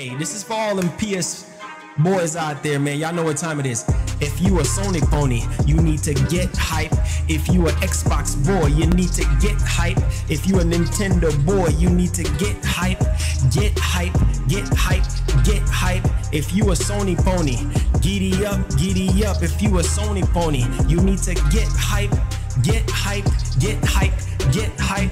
Hey, this is for all them PS boys out there, man. Y'all know what time it is. If you a Sony pony, you need to get hype. If you a Xbox boy, you need to get hype. If you a Nintendo boy, you need to get hype. Get hype, get hype, get hype. If you a Sony pony, giddy up, giddy up. If you a Sony pony, you need to get hype, get hype, get hype, get hype.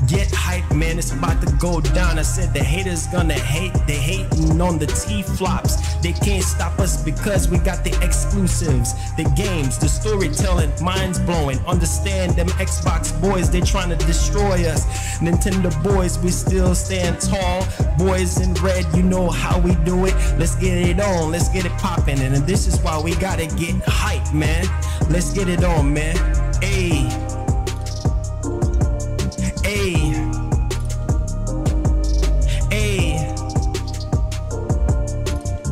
Get hype, man, it's about to go down. I said the haters gonna hate. They hating on the T-flops. They can't stop us because we got the exclusives, the games, the storytelling, minds blowing. Understand them Xbox boys, they trying to destroy us. Nintendo boys, we still stand tall. Boys in red, you know how we do it. Let's get it on, let's get it popping. And this is why we gotta get hype, man. Let's get it on, man. Hey. Hey, hey,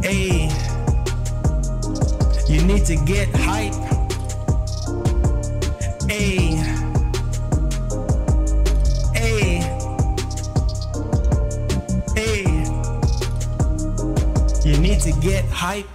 hey, you need to get hype. Hey, hey, hey, you need to get hype.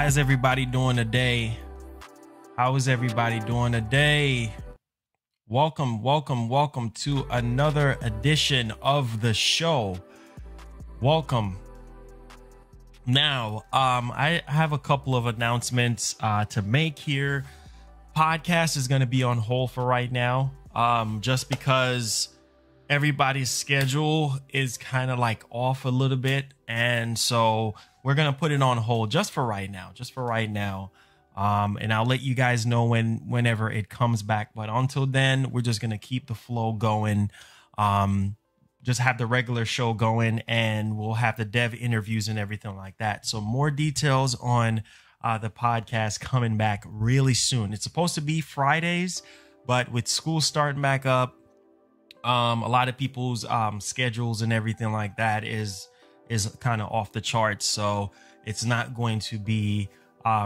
How's everybody doing today? How is everybody doing today? Welcome to another edition of the show. Welcome. Now, I have a couple of announcements to make here. Podcast is going to be on hold for right now, just because everybody's schedule is kind of like off a little bit, and so we're going to put it on hold just for right now. And I'll let you guys know whenever it comes back. But until then, we're just going to keep the flow going. Just have the regular show going, and we'll have the dev interviews and everything like that. So more details on the podcast coming back really soon. It's supposed to be Fridays, but with school starting back up, a lot of people's schedules and everything like that is kind of off the charts. So it's not going to be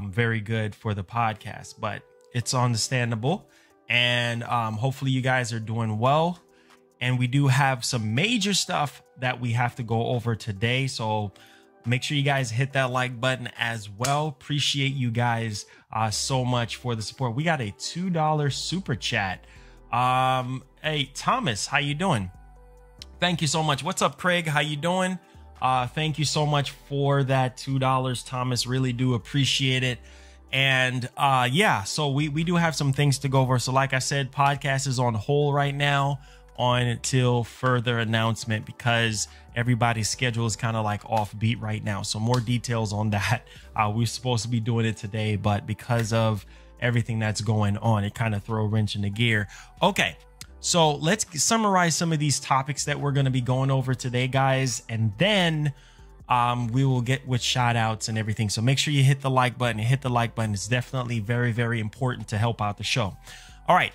very good for the podcast, but it's understandable. And hopefully you guys are doing well. And we do have some major stuff that we have to go over today. So make sure you guys hit that like button as well. Appreciate you guys so much for the support. We got a $2 super chat. Hey, Thomas, how you doing? Thank you so much. What's up, Craig? How you doing? Thank you so much for that $2, Thomas. Really do appreciate it. And yeah, so we do have some things to go over. So like I said, podcast is on hold right now until further announcement, because everybody's schedule is kind of like offbeat right now. So more details on that. We're supposed to be doing it today, but because of everything that's going on, it kind of throw a wrench in the gear. Okay, so let's summarize some of these topics that we're going to be going over today, guys, and then we will get with shout outs and everything. So make sure you hit the like button. It's definitely very, very important to help out the show. All right,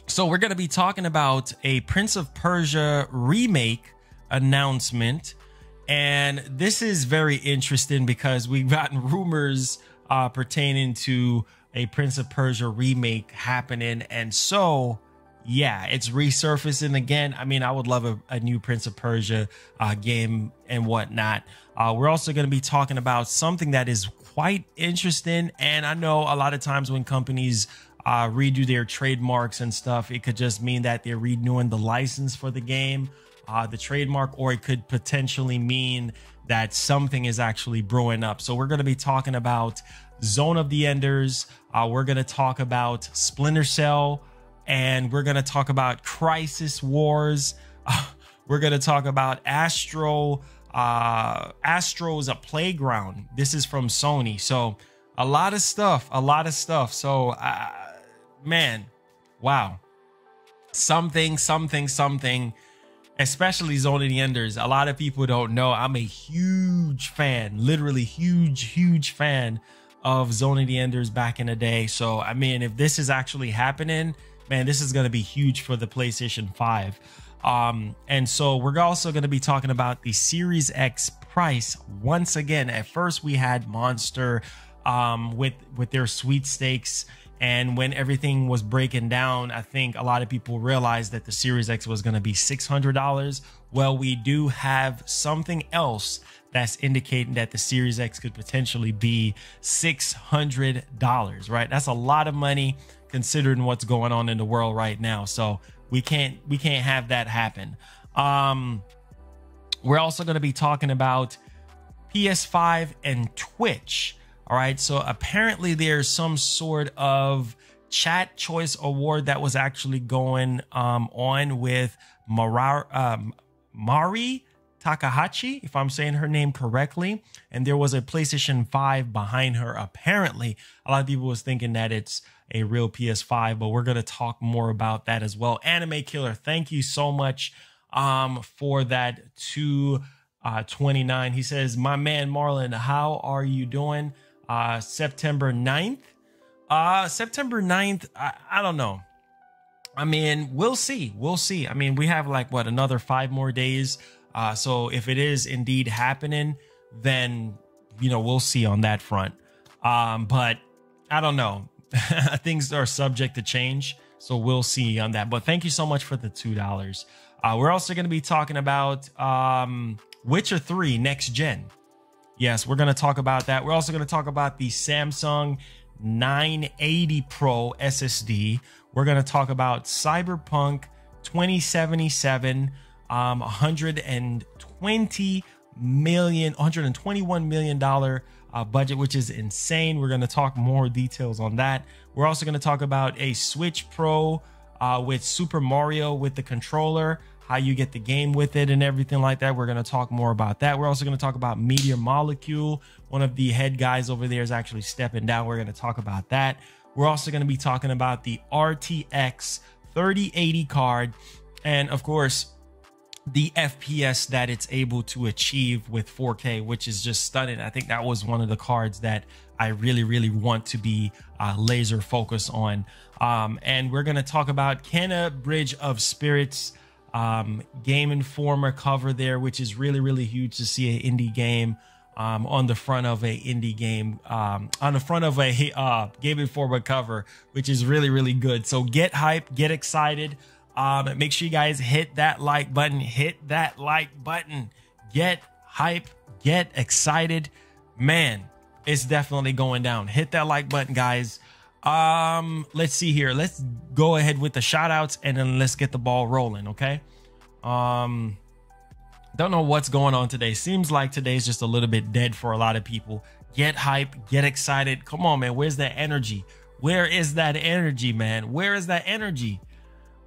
so we're going to be talking about a Prince of Persia remake announcement, and this is very interesting because we've gotten rumors pertaining to a Prince of Persia remake happening, and so yeah, it's resurfacing again. I mean, I would love a new Prince of Persia game and whatnot. We're also going to be talking about something that is quite interesting, and I know a lot of times when companies redo their trademarks and stuff, it could just mean that they're renewing the license for the game, the trademark, or it could potentially mean that something is actually brewing up. So we're going to be talking about Zone of the Enders. We're going to talk about Splinter Cell, and we're going to talk about Crisis Wars. We're going to talk about Astro. Astro is a Playground. This is from Sony. So a lot of stuff. So man, wow. Something, especially Zone of the Enders. A lot of people don't know I'm a huge fan, literally huge fan of Zone of the Enders back in the day. So, I mean, if this is actually happening, man, this is going to be huge for the PlayStation 5. And so we're also going to be talking about the Series X price once again. At first, we had Monster with their sweepstakes, and when everything was breaking down, I think a lot of people realized that the Series X was going to be $600. Well, we do have something else that's indicating that the Series X could potentially be $600, right? That's a lot of money considering what's going on in the world right now. So we can't have that happen. We're also going to be talking about PS5 and Twitch. All right, so apparently there's some sort of chat choice award that was actually going on with Mari Takahashi, if I'm saying her name correctly, and there was a PlayStation 5 behind her. Apparently, a lot of people was thinking that it's a real PS5, but we're going to talk more about that as well. Anime Killer, thank you so much for that 229. He says, my man Marlon, how are you doing? September 9th. September 9th, I don't know. I mean, we'll see. I mean, we have like what, another 5 more days. So if it is indeed happening, then, you know, we'll see on that front. But I don't know. Things are subject to change. So we'll see on that. But thank you so much for the $2. We're also going to be talking about Witcher 3 Next Gen. Yes, we're going to talk about that. We're also going to talk about the Samsung 980 Pro SSD. We're going to talk about Cyberpunk 2077, $121 million budget, which is insane. We're going to talk more details on that. We're also going to talk about a Switch Pro with Super Mario with the controller, how you get the game with it and everything like that. We're going to talk more about that. We're also going to talk about Meteor Molecule. One of the head guys over there is actually stepping down. We're going to talk about that. We're also going to be talking about the RTX 3080 card, and of course the FPS that it's able to achieve with 4K, which is just stunning. I think that was one of the cards that I really want to be laser focused on. And we're going to talk about Kenna Bridge of Spirits Game Informer cover there, which is really huge to see an indie game on the front of a indie game, on the front of a Game Informer cover, which is really good. So get hyped, get excited. Make sure you guys hit that like button, get hype, get excited, man. It's definitely going down. Hit that like button, guys. Let's see here. Let's go ahead with the shout outs and then let's get the ball rolling. Okay. Don't know what's going on today. Seems like today's just a little bit dead for a lot of people. Get hype, get excited. Come on, man. Where's that energy? Where is that energy, man? Where is that energy?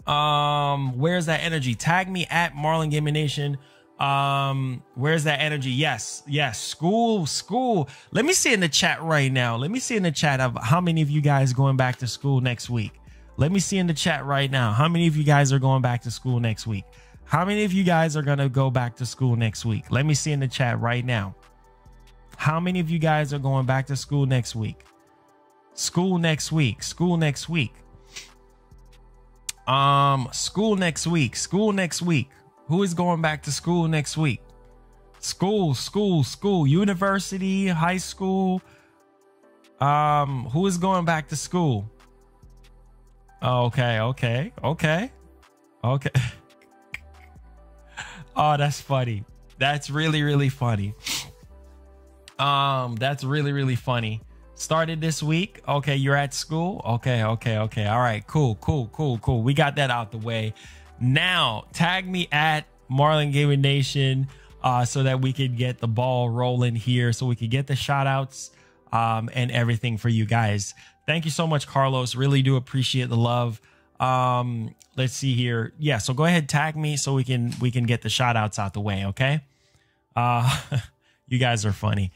Where's that energy? Tag me at Marlon Gaming Nation. Where's that energy? Yes, school. Let me see in the chat right now. Let me see in the chat of how many of you guys going back to school next week. Let me see in the chat right now. How many of you guys are going back to school next week? How many of you guys are going to go back to school next week? Let me see in the chat right now. How many of you guys are going back to school next week? School next week. School next week. School next week. Who is going back to school next week? School. University, high school. Who is going back to school? Okay. Oh, that's funny. That's really funny. That's really funny. Started this week. Okay, you're at school. Okay. All right, cool. We got that out the way. Now, tag me at Marlon Gaming Nation so that we could get the ball rolling here, so we could get the shout outs and everything for you guys. Thank you so much, Carlos. Really do appreciate the love. Let's see here. Yeah, so go ahead, tag me so we can get the shout outs out the way, okay? You guys are funny.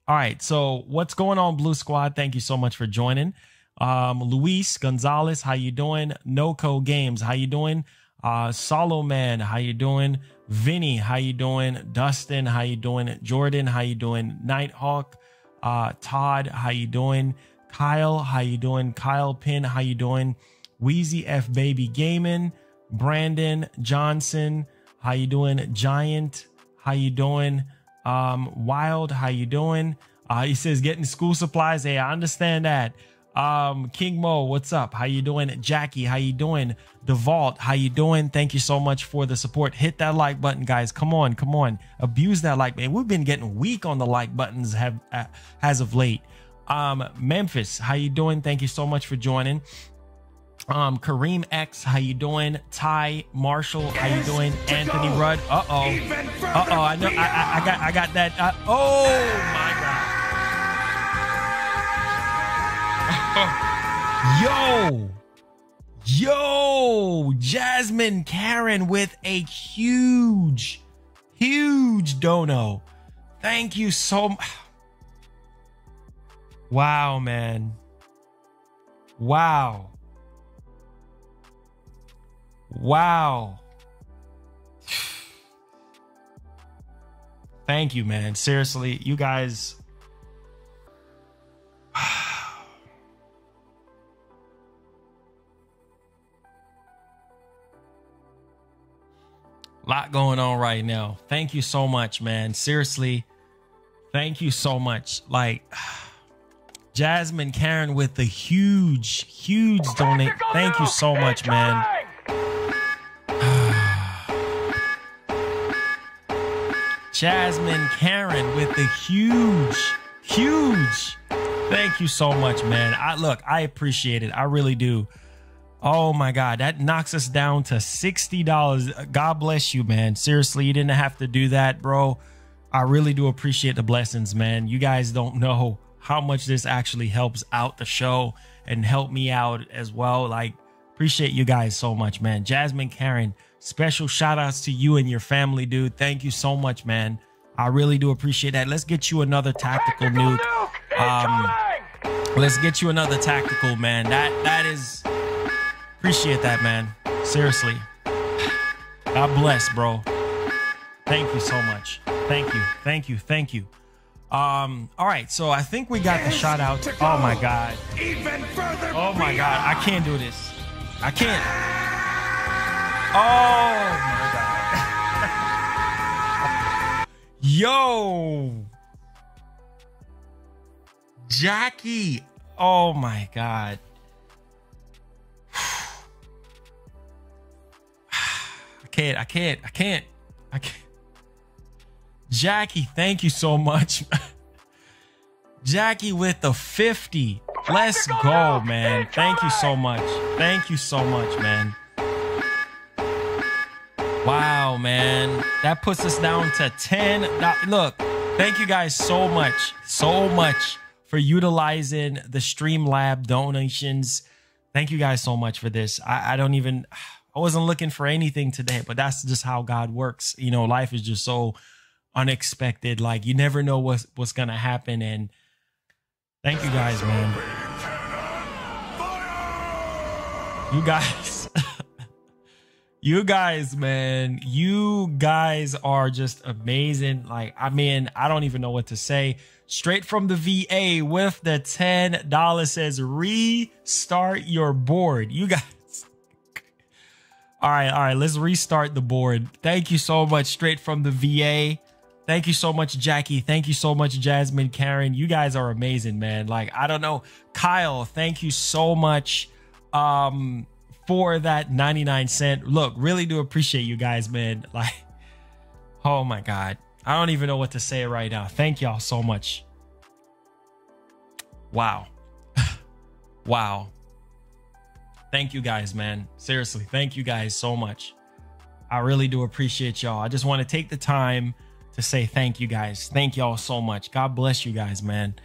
All right, so what's going on, Blue Squad? Thank you so much for joining. Luis Gonzalez, how you doing? NoCo Games, how you doing? Solo Man, how you doing? Vinny, how you doing? Dustin, how you doing? Jordan, how you doing? Nighthawk, Todd, how you doing? Kyle, how you doing? Kyle Pin, how you doing? Wheezy F Baby Gaming, Brandon Johnson, how you doing? Giant, how you doing? Wild, how you doing? He says getting school supplies. Hey, I understand that. King Mo, what's up? How you doing? Jackie, how you doing? DeVault, how you doing? Thank you so much for the support. Hit that like button, guys. Come on. Abuse that like, man. We've been getting weak on the like buttons as of late. Memphis, how you doing? Thank you so much for joining. Kareem X, how you doing? Ty Marshall, how you doing? Anthony Rudd. I know I got that. Oh my God. Yo, Jasmine Karen with a huge dono. Thank you so much. Wow, man. Wow. Thank you, man. Seriously, you guys. Lot going on right now. Thank you so much, man. Seriously, thank you so much. Like, Jasmine Karen with the huge donate. Thank you so much, man. Jasmine Karen with the huge. Thank you so much, man. I appreciate it. I really do. Oh my God, that knocks us down to $60. God bless you, man. Seriously, you didn't have to do that, bro. I really do appreciate the blessings, man. You guys don't know how much this actually helps out the show and help me out as well. Like, appreciate you guys so much, man. Jasmine Karen, special shout outs to you and your family, dude. Thank you so much, man. I really do appreciate that. Let's get you another tactical nuke. Let's get you another tactical, man. That is, appreciate that, man. Seriously. God bless, bro. Thank you so much. Thank you. All right, so I think we got the shout out. Oh my God. Oh my God. I can't do this. I can't. Oh my God. Yo. Jackie. Oh my God. I can't. Jackie, thank you so much. Jackie with the 50. Let's go, man. Thank you so much. Thank you so much, man. Wow, man. That puts us down to 10. Look, thank you guys so much for utilizing the Streamlab donations. Thank you guys so much for this. I wasn't looking for anything today, but that's just how God works. You know, life is just so unexpected. Like, you never know what's gonna happen. And thank you guys, man. You guys, man, you guys are just amazing. Like, I mean, I don't even know what to say. Straight from the VA with the $10 says restart your board. You guys. All right, let's restart the board. Thank you so much, straight from the VA. Thank you so much, Jackie. Thank you so much, Jasmine Karen. You guys are amazing, man. Like, I don't know. Kyle, thank you so much for that 99¢. Look, really do appreciate you guys, man. Like, oh my God. I don't even know what to say right now. Thank y'all so much. Wow. Wow. Thank you guys, man. Seriously, thank you guys so much. I really do appreciate y'all. I just want to take the time to say thank you guys. Thank y'all so much. God bless you guys, man.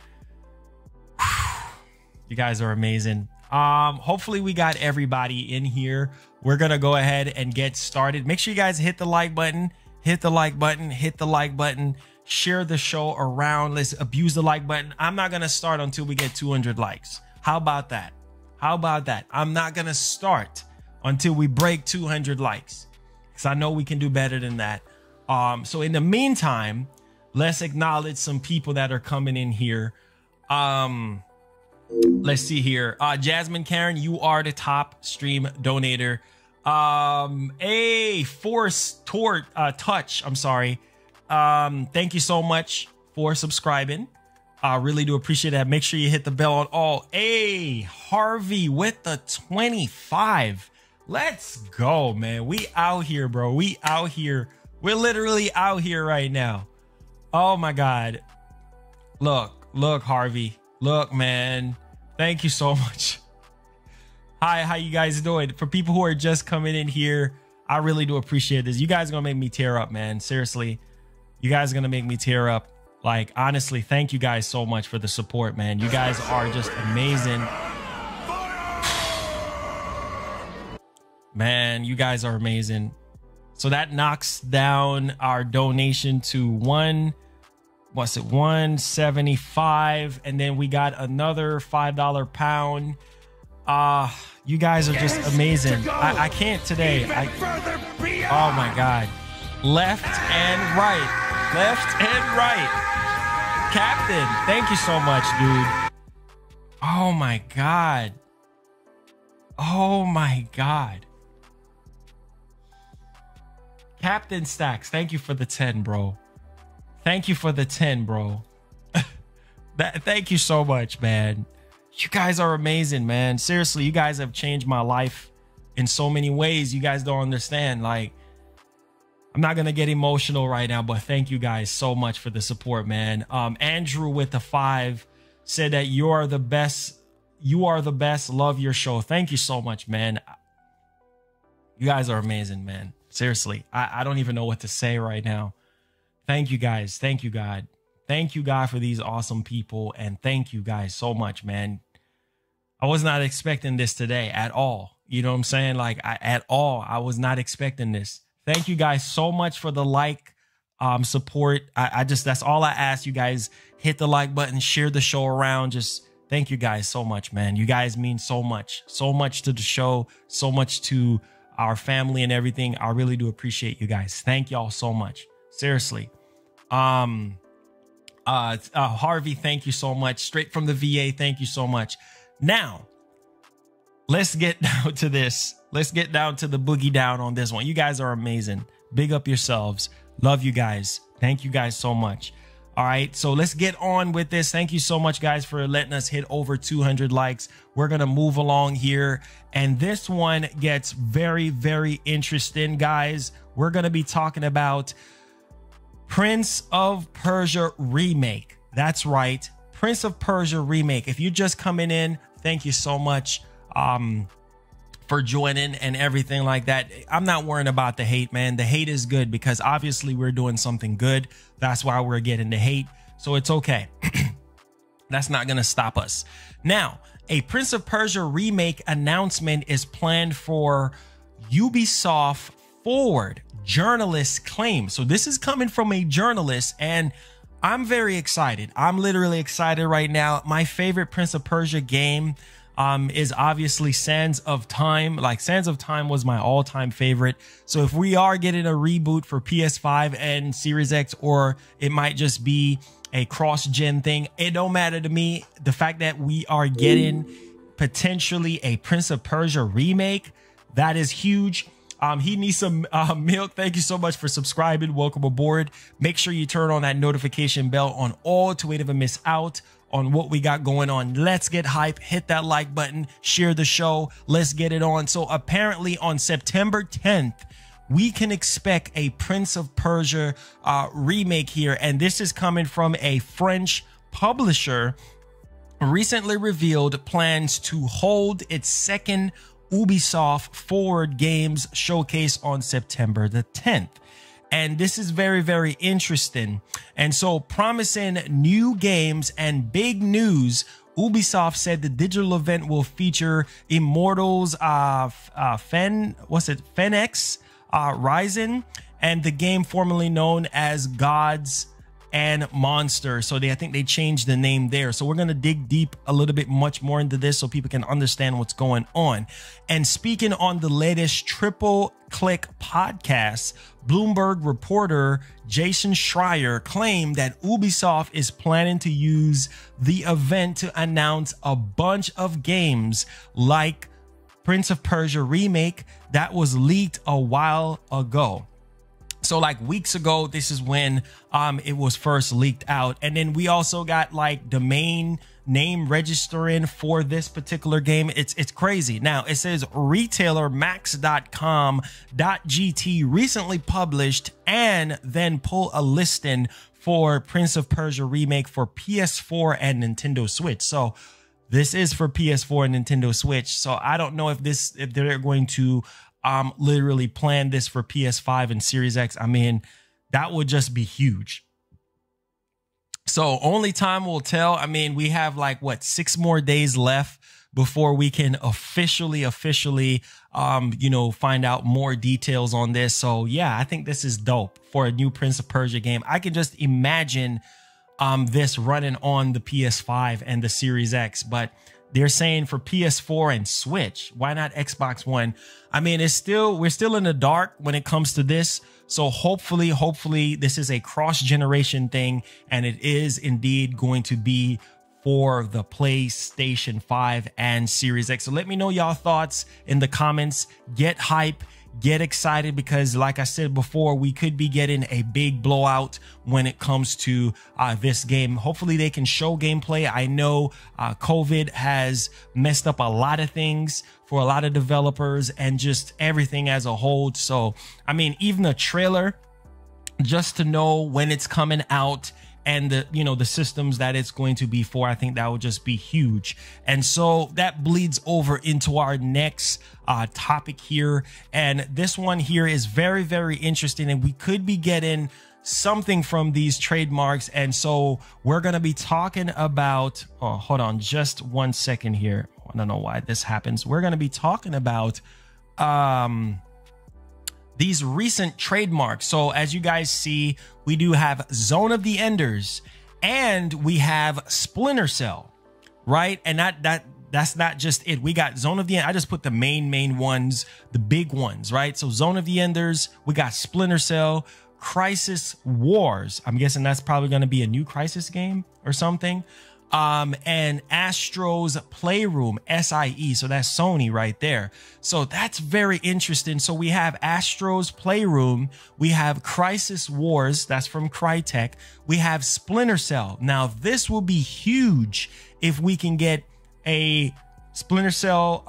You guys are amazing. Hopefully we got everybody in here. We're gonna go ahead and get started. Make sure you guys hit the like button, hit the like button, hit the like button, share the show around. Let's abuse the like button. I'm not gonna start until we get 200 likes. How about that? How about that? I'm not gonna start until we break 200 likes, because I know we can do better than that. So in the meantime, let's acknowledge some people that are coming in here. Let's see here. Jasmine Karen, you are the top stream donator. Force Touch, I'm sorry. Thank you so much for subscribing. I really do appreciate that. Make sure you hit the bell on all. Harvey with the 25. Let's go, man. We out here, bro. We out here. We're literally out here right now. Oh my God. Look, Harvey. Look, man. Thank you so much. Hi, how you guys doing? For people who are just coming in here, I really do appreciate this. You guys are gonna make me tear up, man. Seriously, you guys are gonna make me tear up. Like, honestly, thank you guys so much for the support, man. You guys are just amazing. Man, you guys are amazing. So that knocks down our donation to 175, and then we got another $5 pound. You guys are just amazing. I can't today. Oh my God. Left and right. Captain, thank you so much, dude. Oh my God. Oh my God. Captain Stacks, thank you for the 10, bro. Thank you for the 10, bro. Thank you so much, man. You guys are amazing, man. Seriously, you guys have changed my life in so many ways. You guys don't understand. Like, I'm not gonna get emotional right now, but thank you guys so much for the support, man. Andrew with the 5 said that you are the best. You are the best. Love your show. Thank you so much, man. You guys are amazing, man. Seriously, I don't even know what to say right now. Thank you guys. Thank you, God. Thank you, God, for these awesome people. And thank you guys so much, man. I was not expecting this today at all. You know what I'm saying? Like, at all. I was not expecting this. Thank you guys so much for the like, support. I just, that's all I ask you guys. Hit the like button, share the show around. Just thank you guys so much, man. You guys mean so much to the show, so much to our family and everything. I really do appreciate you guys. Thank y'all so much. Seriously. Harvey, thank you so much. Straight from the VA, thank you so much. Now, let's get down to this. Let's get down to the boogie down on this one. You guys are amazing. Big up yourselves. Love you guys. Thank you guys so much. All right, so let's get on with this. Thank you so much, guys, for letting us hit over 200 likes. We're going to move along here. And this one gets very, very interesting, guys. We're going to be talking about Prince of Persia Remake. That's right. Prince of Persia Remake. If you're just coming in, thank you so much for joining and everything like that. I'm not worrying about the hate, man. The hate is good because obviously we're doing something good. That's why we're getting the hate. So it's okay. That's not going to stop us. Now, a Prince of Persia Remake announcement is planned for Ubisoft Forward, journalists claim. So this is coming from a journalist, and I'm very excited. I'm literally excited right now. My favorite Prince of Persia game is obviously Sands of Time. Like, Sands of Time was my all-time favorite. So if we are getting a reboot for PS5 and Series X, or it might just be a cross-gen thing, it don't matter to me. The fact that we are getting potentially a Prince of Persia remake, that is huge. He needs some milk. Thank you so much for subscribing. Welcome aboard. Make sure you turn on that notification bell on all to never miss out on what we got going on. Let's get hype. Hit that like button. Share the show. Let's get it on. So apparently on September 10th, we can expect a Prince of Persia remake here. And this is coming from a French publisher. Recently revealed plans to hold its second Ubisoft Forward Games showcase on September the 10th. And this is very, very interesting. And so, promising new games and big news, Ubisoft said the digital event will feature Immortals Phoenix Rising, and the game formerly known as Gods and Monsters. So I think they changed the name there. So we're going to dig deep a little bit much more into this so people can understand what's going on. And speaking on the latest Triple Click podcast, Bloomberg reporter Jason Schreier claimed that Ubisoft is planning to use the event to announce a bunch of games like Prince of Persia Remake that was leaked a while ago. So like weeks ago, this is when it was first leaked out. And then we also got like domain name registering for this particular game. It's crazy. Now it says retailer max.com.gt recently published and then pull a listing for Prince of Persia Remake for PS4 and Nintendo Switch. So this is for PS4 and Nintendo Switch. So I don't know if they're going to literally plan this for PS5 and Series X. I mean, that would just be huge. So only time will tell. I mean, we have like what, 6 more days left before we can officially, find out more details on this. So yeah, I think this is dope for a new Prince of Persia game. I can just imagine this running on the PS5 and the Series X, but they're saying for PS4 and Switch. Why not Xbox One? I mean, we're still in the dark when it comes to this. So hopefully this is a cross-generation thing, and it is indeed going to be for the PlayStation 5 and Series X. So let me know y'all thoughts in the comments. Get hype. get excited because, like I said before, we could be getting a big blowout when it comes to this game. Hopefully they can show gameplay. I know COVID has messed up a lot of things for a lot of developers and just everything as a whole. So, I mean, even a trailer, just to know when it's coming out and the, you know, the systems that it's going to be for, I think that would just be huge. And so that bleeds over into our next topic here. And this one here is very, very interesting. And we could be getting something from these trademarks. And so we're going to be talking about, oh, hold on just 1 second here. I don't know why this happens. We're going to be talking about these recent trademarks. So as you guys see, we do have Zone of the Enders and we have Splinter Cell, right? And that's not just it. We got Zone of the End. I just put the main ones, the big ones, right? So Zone of the Enders, we got Splinter Cell, Crisis Wars. I'm guessing that's probably going to be a new Crisis game or something. And Astro's Playroom, SIE. So that's Sony right there. So that's very interesting. So we have Astro's Playroom. We have Crisis Wars. That's from Crytek. We have Splinter Cell. Now this will be huge if we can get a Splinter Cell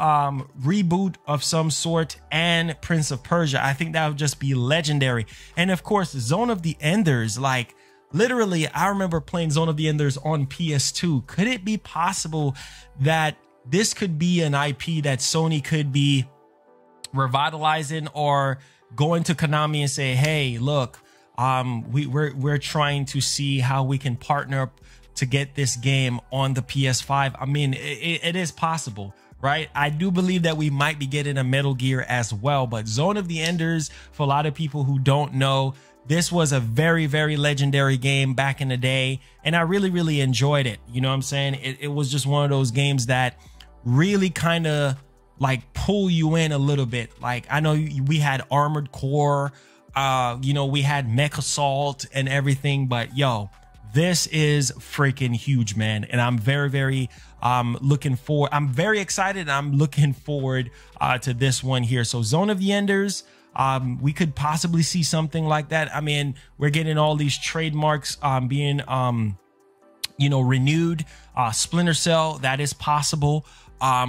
reboot of some sort and Prince of Persia. I think that would just be legendary. And of course, Zone of the Enders, like, literally, I remember playing Zone of the Enders on PS2. Could it be possible that this could be an IP that Sony could be revitalizing or going to Konami and say, hey, look, we're trying to see how we can partner up to get this game on the PS5. I mean, it is possible, right? I do believe that we might be getting a Metal Gear as well, but Zone of the Enders, for a lot of people who don't know, this was a very, very legendary game back in the day, and I really, really enjoyed it. You know what I'm saying? It was just one of those games that really kind of like pull you in a little bit. Like, I know we had Armored Core, you know, we had Mech Assault and everything, but yo, this is freaking huge, man. And I'm very, very looking forward. I'm very excited. I'm looking forward to this one here. So Zone of the Enders, we could possibly see something like that. I mean, we're getting all these trademarks being you know, renewed. Splinter Cell, that is possible.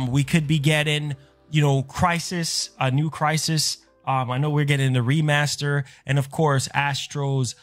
We could be getting, you know, Crisis, a new Crisis. I know we're getting the remaster, and of course Astro's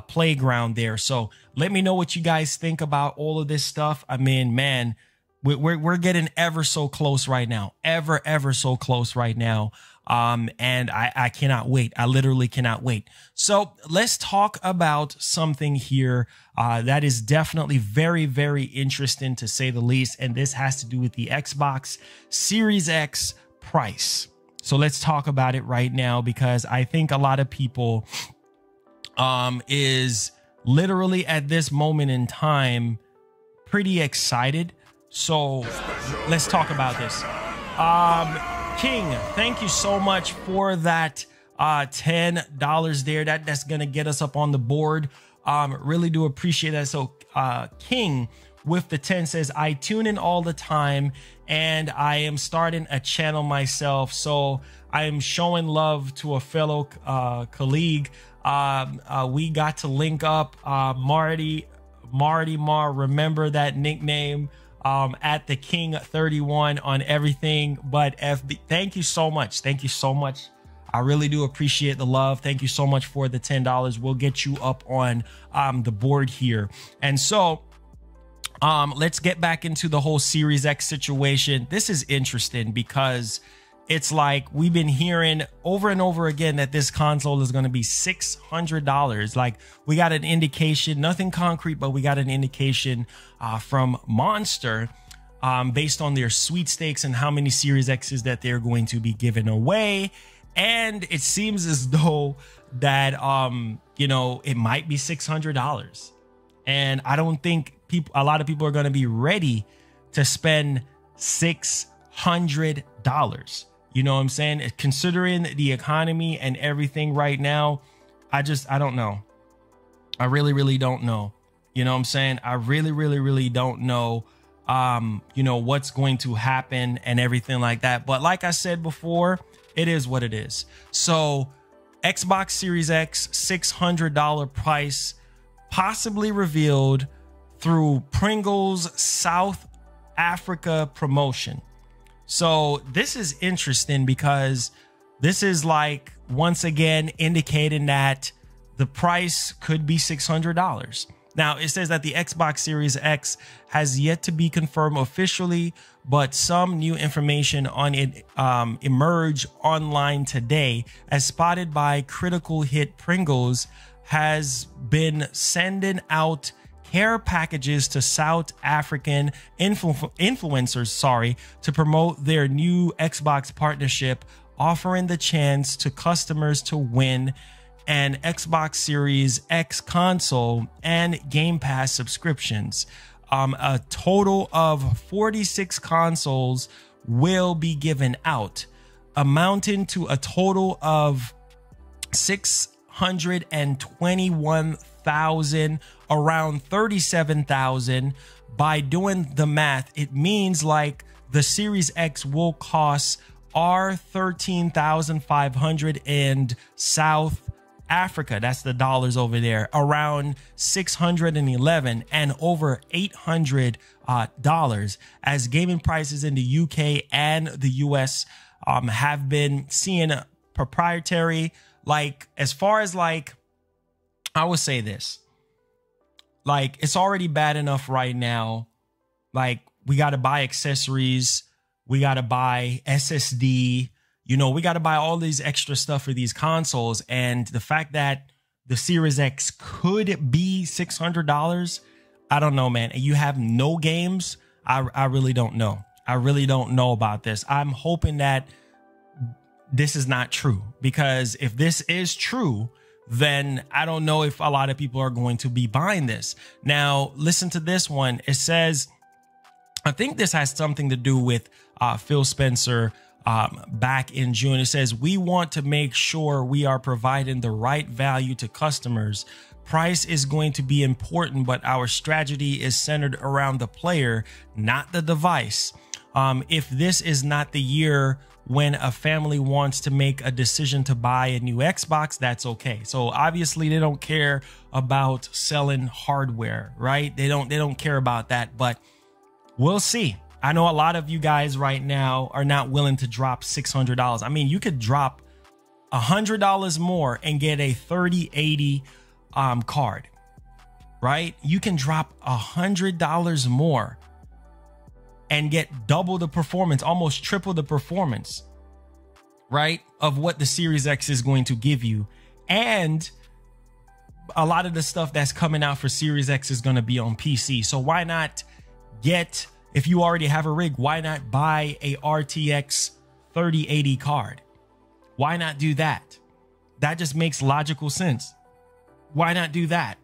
Playground there. So let me know what you guys think about all of this stuff. I mean, man, we're getting ever so close right now, ever so close right now. And I cannot wait. I literally cannot wait. So let's talk about something here that is definitely very, very interesting to say the least. And this has to do with the Xbox Series X price. So let's talk about it right now, because I think a lot of people is literally at this moment in time pretty excited. So let's talk about this. King, thank you so much for that $10 there. That's gonna get us up on the board. Really do appreciate that. So King with the 10 says, I tune in all the time and I am starting a channel myself, so I am showing love to a fellow colleague. We got to link up. Marty Mar, remember that nickname, at the King 31 on everything but FB. Thank you so much. Thank you so much. I really do appreciate the love. Thank you so much for the $10. We'll get you up on the board here. And so let's get back into the whole Series X situation. This is interesting because it's like we've been hearing over and over again that this console is going to be $600. Like, we got an indication, nothing concrete, but we got an indication from Monster based on their sweepstakes and how many Series X's that they're going to be giving away. And it seems as though that, you know, it might be $600. And I don't think a lot of people are going to be ready to spend $600. You know what I'm saying? Considering the economy and everything right now, I don't know. I really don't know. You know what I'm saying? I really don't know, you know, what's going to happen and everything like that. But like I said before, It is what it is. So Xbox Series X, $600 price, possibly revealed through Pringle's South Africa promotion. So this is interesting because this is like, once again, indicating that the price could be $600. Now, it says that the Xbox Series X has yet to be confirmed officially, but some new information on it emerged online today, as spotted by critical hit Pringles has been sending out care packages to South African influencers, to promote their new Xbox partnership, offering the chance to customers to win an Xbox Series X console and Game Pass subscriptions. A total of 46 consoles will be given out, amounting to a total of 621,000, around 37,000. By doing the math, it means like the Series X will cost R13,500 in South Africa, that's the dollars over there, around 611 and over $800 as gaming prices in the UK and the US have been seeing proprietary, like, as far as like, I would say this, like, it's already bad enough right now. Like, we got to buy accessories, we got to buy SSD, you know, we got to buy all these extra stuff for these consoles. And the fact that the Series X could be $600, I don't know, man. And you have no games. I really don't know. I really don't know about this. I'm hoping that this is not true, because if this is true, then I don't know if a lot of people are going to be buying this. Now, listen to this one. It says, I think this has something to do with Phil Spencer back in June. It says, we want to make sure we are providing the right value to customers. Price is going to be important, but our strategy is centered around the player, not the device. If this is not the year when a family wants to make a decision to buy a new Xbox, that's okay. So obviously they don't care about selling hardware, right? They don't care about that, but we'll see. I know a lot of you guys right now are not willing to drop $600. I mean, you could drop $100 more and get a 3080 card, right? You can drop $100 more and get double the performance, almost triple the performance, right, of what the Series X is going to give you. And a lot of the stuff that's coming out for Series X is going to be on PC. So why not get, if you already have a rig, why not buy a RTX 3080 card? Why not do that? That just makes logical sense. Why not do that?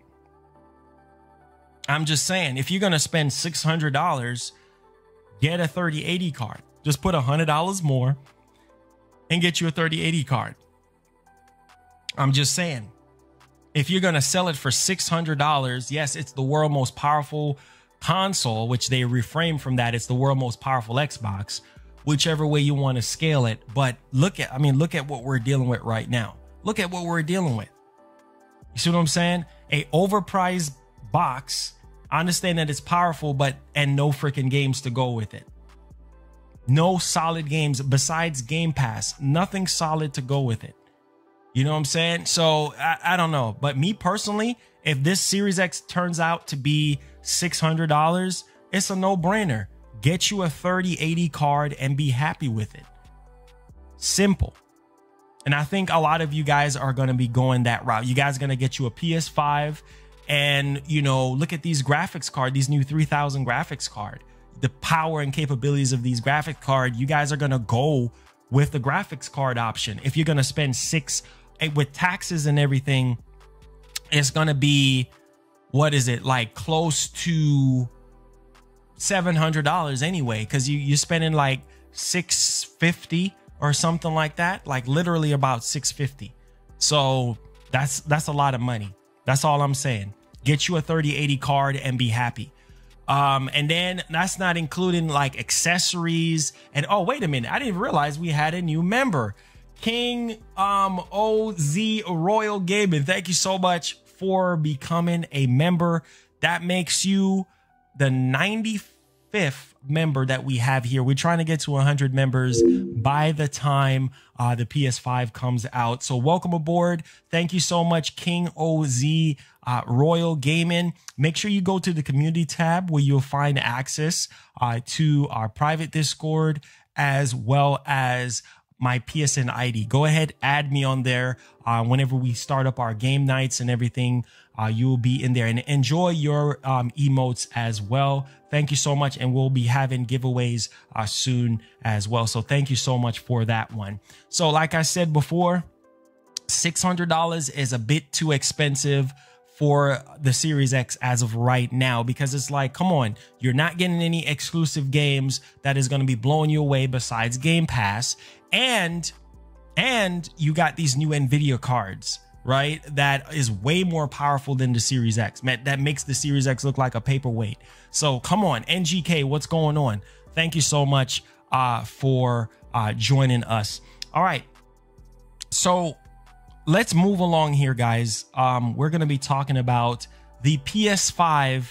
I'm just saying, if you're going to spend $600, get a 3080 card. Just put $100 more and get you a 3080 card. I'm just saying, if you're going to sell it for $600, yes, it's the world's most powerful console, which they reframe from that. It's the world's most powerful Xbox, whichever way you want to scale it. But look at what we're dealing with right now. Look at what we're dealing with. You see what I'm saying? A overpriced box. I understand that it's powerful, and no freaking games to go with it. No solid games besides Game Pass. Nothing solid to go with it. You know what I'm saying? So I don't know. But me personally, if this Series X turns out to be $600, it's a no-brainer. Get you a 3080 card and be happy with it. Simple. And I think a lot of you guys are going to be going that route. You guys are going to get you a PS5 and, you know, look at these graphics card, these new 3000 graphics card, the power and capabilities of these graphic card. You guys are going to go with the graphics card option. If you're going to spend with taxes and everything, it's going to be, what is it, like close to $700 anyway, because you're spending like $650 or something like that, like literally about $650. So that's a lot of money. That's all I'm saying. Get you a 3080 card and be happy. And then that's not including like accessories. And oh, wait a minute, I didn't realize we had a new member. King OZ Royal Gaming, thank you so much for becoming a member. That makes you the 95th member that we have here. We're trying to get to 100 members by the time the PS5 comes out. So welcome aboard. Thank you so much, King OZ Royal Gaming. Make sure you go to the community tab where you'll find access to our private Discord as well as my PSN ID. Go ahead, add me on there. Whenever we start up our game nights and everything, you will be in there, and enjoy your emotes as well. Thank you so much. And we'll be having giveaways soon as well. So thank you so much for that one. So like I said before, $600 is a bit too expensive for the Series X as of right now, because it's like, come on, you're not getting any exclusive games that is going to be blowing you away besides Game Pass. And you got these new NVIDIA cards, right? That is way more powerful than the Series X. Man, that makes the Series X look like a paperweight. So come on, NGK, what's going on? Thank you so much for joining us. All right, so let's move along here, guys. We're going to be talking about the PS5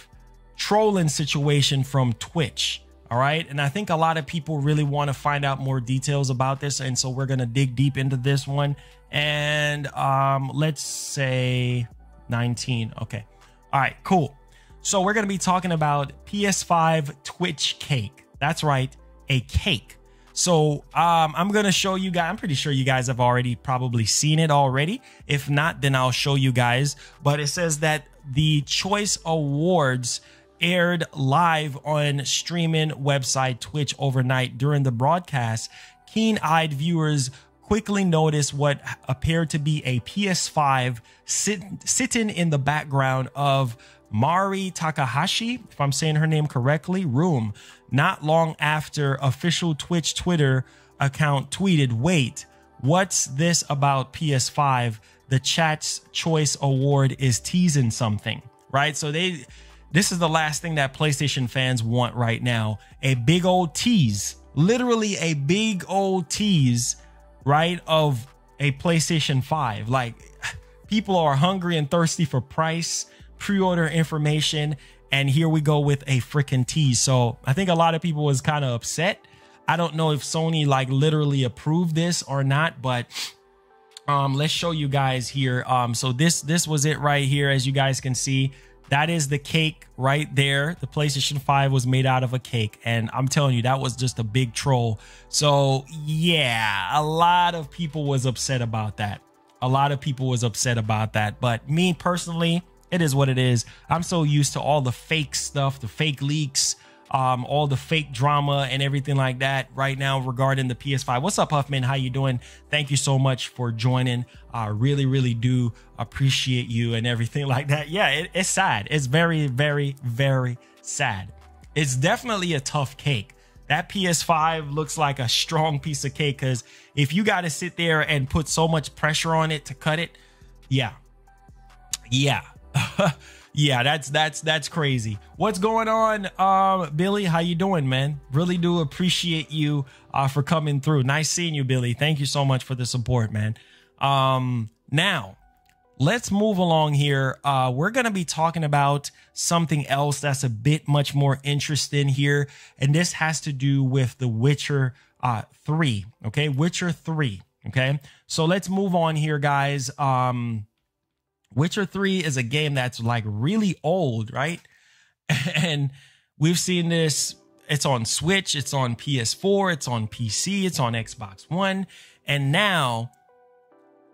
trolling situation from Twitch. All right. And I think a lot of people really want to find out more details about this. And so we're going to dig deep into this one. And let's say 19. OK. All right, cool. So we're going to be talking about PS5 Twitch cake. That's right, a cake. So I'm going to show you guys. I'm pretty sure you guys have already probably seen it already. If not, then I'll show you guys. But it says that the Choice Awards aired live on streaming website Twitch overnight. During the broadcast, keen-eyed viewers quickly noticed what appeared to be a PS5 sitting in the background of Mari Takahashi, if I'm saying her name correctly, room. Not long after, official Twitch Twitter account tweeted, "Wait, what's this about PS5? The chat's Choice Award is teasing something," right? So this is the last thing that PlayStation fans want right now. A big old tease, literally a big old tease, right, of a PlayStation 5. Like, people are hungry and thirsty for price, pre-order information, and here we go with a freaking tease. So I think a lot of people was kind of upset. I don't know if Sony like literally approved this or not, but let's show you guys here. So this was it right here. As you guys can see, that is the cake right there. The PlayStation 5 was made out of a cake, and I'm telling you, that was just a big troll. So yeah, a lot of people was upset about that. A lot of people was upset about that. But me personally, it is what it is. I'm so used to all the fake stuff, the fake leaks, all the fake drama and everything like that right now regarding the PS5. What's up, Huffman? How you doing? Thank you so much for joining. I really do appreciate you and everything like that. Yeah, it's sad. It's very, very, very sad. It's definitely a tough cake. That PS5 looks like a strong piece of cake, because if you got to sit there and put so much pressure on it to cut it, yeah. Yeah, that's crazy. What's going on, Billy? How you doing, man? Really do appreciate you for coming through. Nice seeing you, Billy. Thank you so much for the support, man. Now let's move along here. We're gonna be talking about something else that's a bit much more interesting here, and this has to do with The Witcher 3. Okay, Witcher 3. Okay, so let's move on here, guys. Witcher 3 is a game that's like really old, right? And we've seen this. It's on Switch, it's on PS4, it's on PC, it's on Xbox One, and now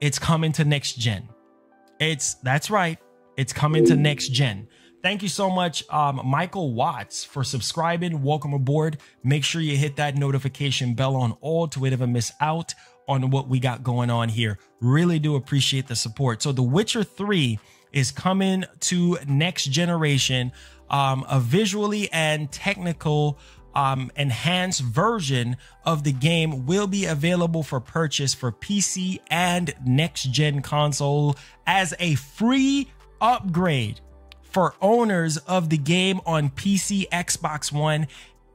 it's coming to next gen. That's right, it's coming to next gen. Thank you so much, Michael Watts, for subscribing. Welcome aboard. Make sure you hit that notification bell on all to never miss out on what we got going on here. Really do appreciate the support. So The Witcher 3 is coming to next generation. A visually and technical enhanced version of the game will be available for purchase for PC and next gen console as a free upgrade for owners of the game on PC, Xbox One,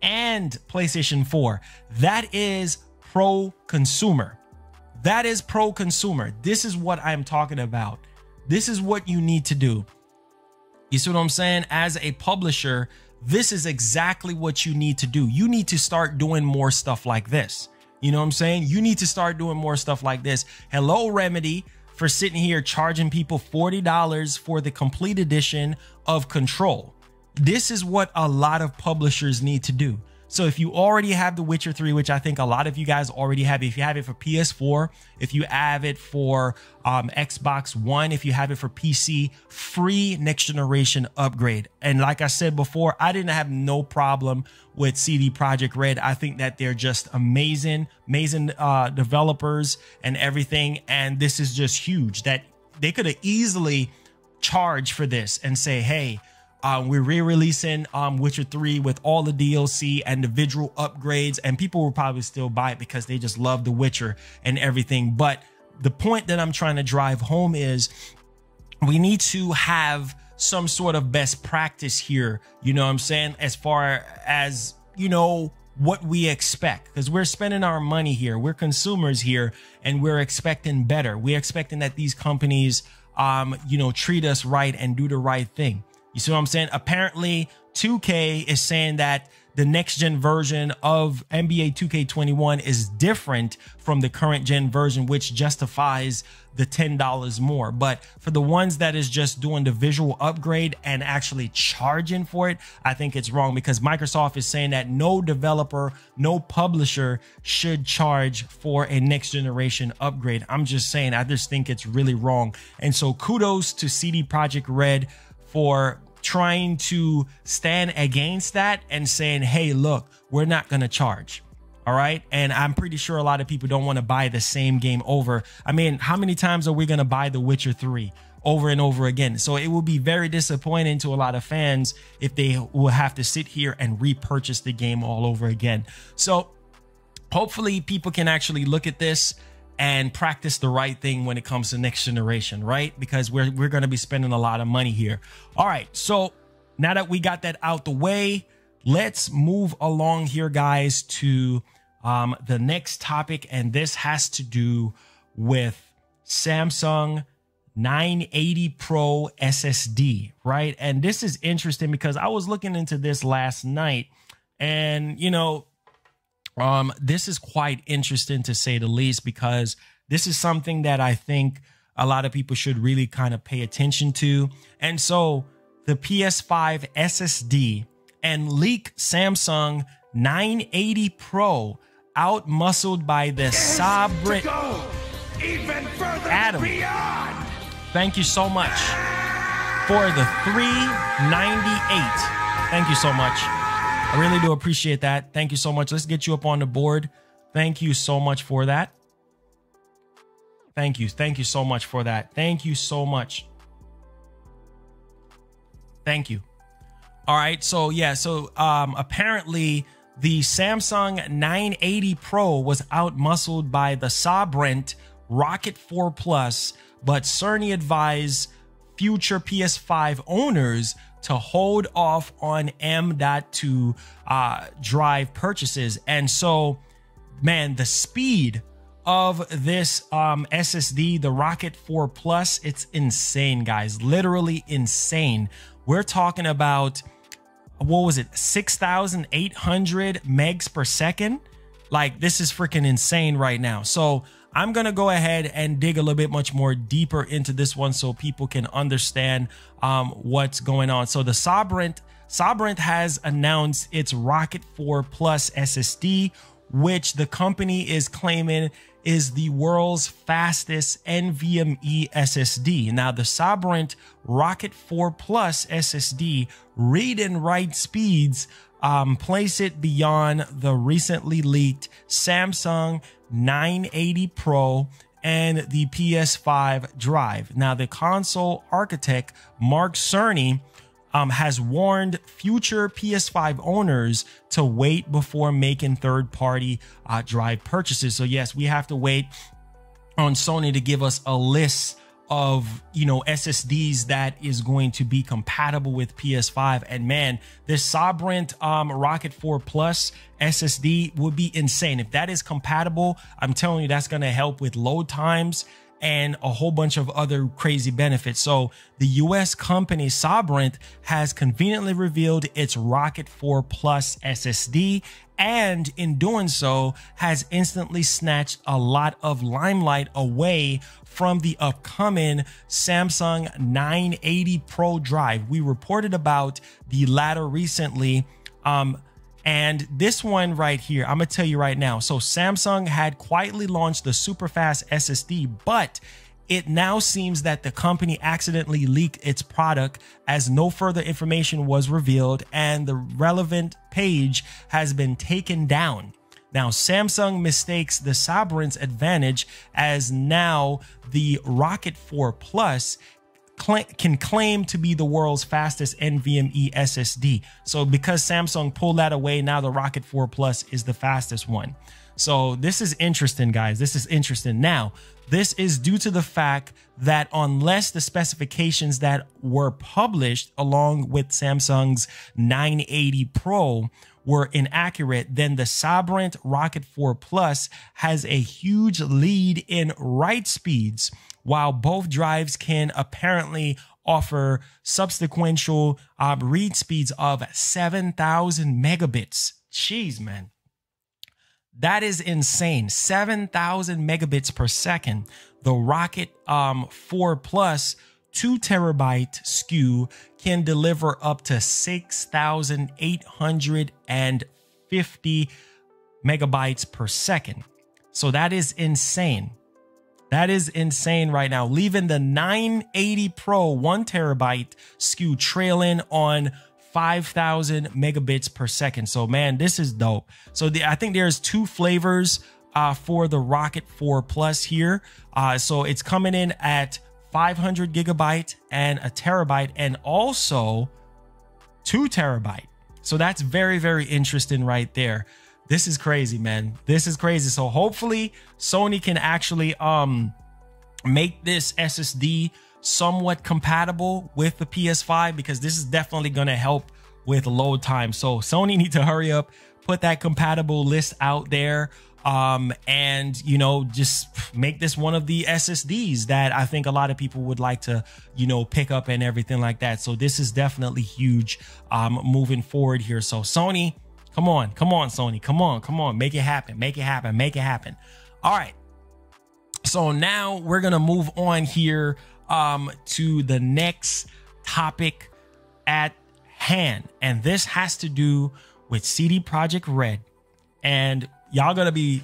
and PlayStation 4. That is pro consumer. That is pro consumer. This is what I'm talking about. This is what you need to do. You see what I'm saying? As a publisher, this is exactly what you need to do. You need to start doing more stuff like this. You know what I'm saying? You need to start doing more stuff like this. Hello, Remedy, for sitting here charging people $40 for the complete edition of Control. This is what a lot of publishers need to do. So if you already have The Witcher 3, which I think a lot of you guys already have, if you have it for PS4, if you have it for Xbox One, if you have it for PC, free next generation upgrade. And like I said before, I didn't have no problem with CD Projekt Red. I think that they're just amazing developers and everything. And this is just huge that they could have easily charged for this and say, hey, we're re-releasing Witcher 3 with all the DLC and the visual upgrades, and people will probably still buy it because they just love The Witcher and everything. But the point that I'm trying to drive home is we need to have some sort of best practice here, you know what I'm saying, as far as, you know, what we expect, because we're spending our money here, we're consumers here, and we're expecting better. We're expecting that these companies you know, treat us right and do the right thing. You see what I'm saying? Apparently 2K is saying that the next gen version of NBA 2K21 is different from the current gen version, which justifies the $10 more. But for the ones that is just doing the visual upgrade and actually charging for it, I think it's wrong, because Microsoft is saying that no developer, no publisher should charge for a next generation upgrade. I'm just saying, I just think it's really wrong. And so kudos to CD Projekt Red for trying to stand against that and saying, hey, look, we're not going to charge. All right. And I'm pretty sure a lot of people don't want to buy the same game over. I mean, how many times are we going to buy The Witcher 3 over and over again? So it will be very disappointing to a lot of fans if they will have to sit here and repurchase the game all over again. So hopefully people can actually look at this and practice the right thing when it comes to next generation, right? Because we're going to be spending a lot of money here. All right, so now that we got that out the way, let's move along here, guys, to the next topic. And this has to do with Samsung 980 Pro SSD, right? And this is interesting because I was looking into this last night, and, you know, this is quite interesting to say the least, because this is something that I think a lot of people should really kind of pay attention to. And so the PS5 SSD and leak Samsung 980 Pro out-muscled by the Cyberpunk. Adam, thank you so much for the 398. Thank you so much. I really do appreciate that. Thank you so much. Let's get you up on the board. Thank you so much for that. Thank you. Thank you so much for that. Thank you so much. Thank you. All right. So yeah. So apparently the Samsung 980 Pro was out-muscled by the Cyberpunk Rocket 4 Plus, but Cerny advised future PS5 owners to hold off on M.2 drive purchases. And so, man, the speed of this SSD, the Rocket 4 Plus, it's insane, guys. Literally insane. We're talking about, what was it, 6,800 megs per second? Like, this is freaking insane right now. So I'm going to go ahead and dig a little bit much more deeper into this one so people can understand what's going on. So the Cyberpunk has announced its Rocket 4 Plus SSD, which the company is claiming is the world's fastest NVMe SSD. Now, the Cyberpunk Rocket 4 Plus SSD read and write speeds place it beyond the recently leaked Samsung 980 Pro and the PS5 drive. Now, the console architect, Mark Cerny, has warned future PS5 owners to wait before making third-party drive purchases. So yes, we have to wait on Sony to give us a list of, you know, SSDs that is going to be compatible with PS5. And man, this Sovereign Rocket 4 Plus SSD would be insane. If that is compatible, I'm telling you, that's going to help with load times and a whole bunch of other crazy benefits. So the US company Sovereign has conveniently revealed its Rocket 4 Plus SSD, and in doing so has instantly snatched a lot of limelight away from the upcoming Samsung 980 Pro drive. We reported about the latter recently, and this one right here, I'm gonna tell you right now. So Samsung had quietly launched the super fast SSD, but it now seems that the company accidentally leaked its product as no further information was revealed and the relevant page has been taken down. Now, Samsung mistakes the Sovereign's advantage as now the Rocket 4 Plus can claim to be the world's fastest NVMe SSD. So because Samsung pulled that away, now the Rocket 4 Plus is the fastest one. So this is interesting, guys. This is interesting. Now, this is due to the fact that unless the specifications that were published along with Samsung's 980 Pro were inaccurate, then the Sovereign Rocket 4 Plus has a huge lead in write speeds, while both drives can apparently offer subsequential read speeds of 7,000 megabits. Jeez, man. That is insane. 7,000 megabits per second. The Rocket 4 Plus 2 terabyte SKU can deliver up to 6,850 megabytes per second. So that is insane. That is insane right now, leaving the 980 Pro 1 terabyte SKU trailing on 5,000 megabits per second. So man, this is dope. So I think there's 2 flavors for the Rocket 4 Plus here. So it's coming in at 500 gigabyte and a terabyte, and also 2 terabyte. So that's very, very interesting right there. This is crazy, man. This is crazy. So hopefully Sony can actually make this SSD somewhat compatible with the PS5, because this is definitely going to help with load time. So Sony need to hurry up, put that compatible list out there, and, you know, just make this one of the SSDs that I think a lot of people would like to, you know, pick up and everything like that. So this is definitely huge moving forward here. So Sony, come on, Sony, come on, make it happen, make it happen. All right. So now we're going to move on here to the next topic at hand. And this has to do with CD Projekt Red. And y'all gonna be,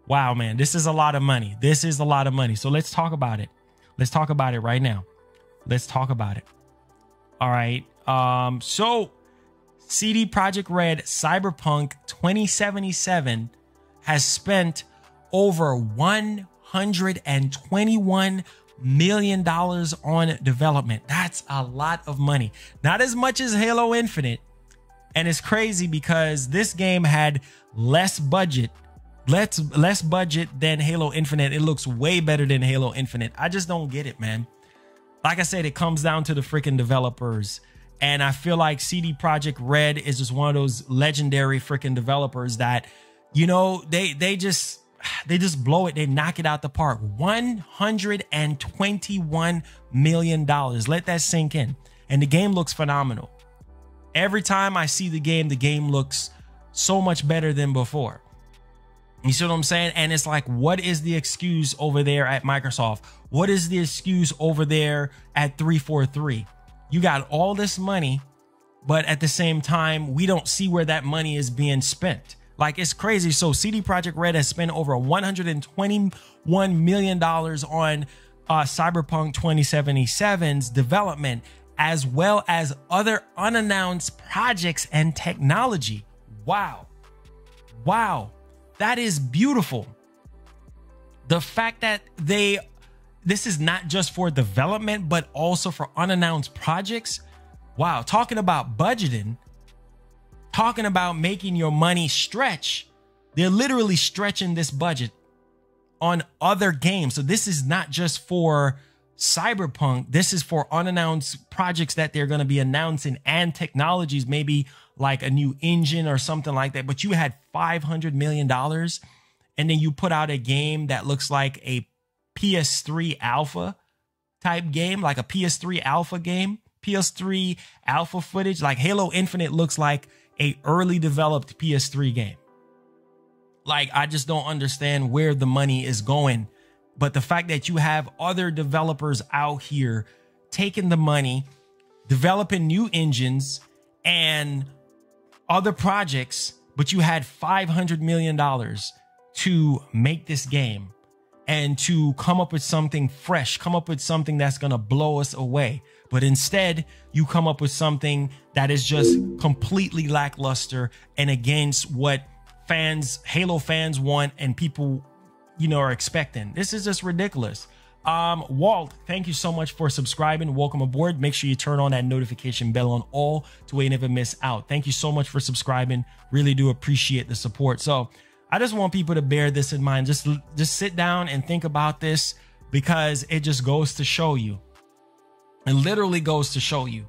wow, man, this is a lot of money. This is a lot of money. So let's talk about it. Let's talk about it right now. Let's talk about it. All right. So CD Projekt Red Cyberpunk 2077 has spent over $121 million on development. That's a lot of money. Not as much as Halo Infinite. And it's crazy because this game had less budget than Halo Infinite. It looks way better than Halo Infinite. I just don't get it, man. Like I said, it comes down to the freaking developers. And I feel like CD Projekt Red is just one of those legendary freaking developers that, you know, they just blow it. They knock it out the park. $121 million. Let that sink in. And the game looks phenomenal. Every time I see the game looks so much better than before. You see what I'm saying? And it's like, what is the excuse over there at Microsoft? What is the excuse over there at 343? You got all this money, but at the same time, we don't see where that money is being spent. Like, it's crazy. So CD Projekt Red has spent over $121 million on Cyberpunk 2077's development, as well as other unannounced projects and technology. Wow. Wow. That is beautiful. The fact that this is not just for development, but also for unannounced projects. Wow. Talking about budgeting, talking about making your money stretch. They're literally stretching this budget on other games. So this is not just for Cyberpunk. This is for unannounced projects that they're going to be announcing and technologies, maybe like a new engine or something like that. But you had $500 million and then you put out a game that looks like a PS3 alpha type game, like a PS3 alpha game, PS3 alpha footage. Like Halo Infinite looks like a early developed PS3 game. Like, I just don't understand where the money is going. But the fact that you have other developers out here taking the money, developing new engines and other projects, but you had $500 million to make this game and to come up with something fresh, come up with something that's going to blow us away. But instead, you come up with something that is just completely lackluster and against what Halo fans want and people, you know, are expecting. This is just ridiculous. Walt, thank you so much for subscribing. Welcome aboard. Make sure you turn on that notification bell on all to where you never miss out. Thank you so much for subscribing. Really do appreciate the support. So I just want people to bear this in mind. Just sit down and think about this, because it just goes to show you, it literally goes to show you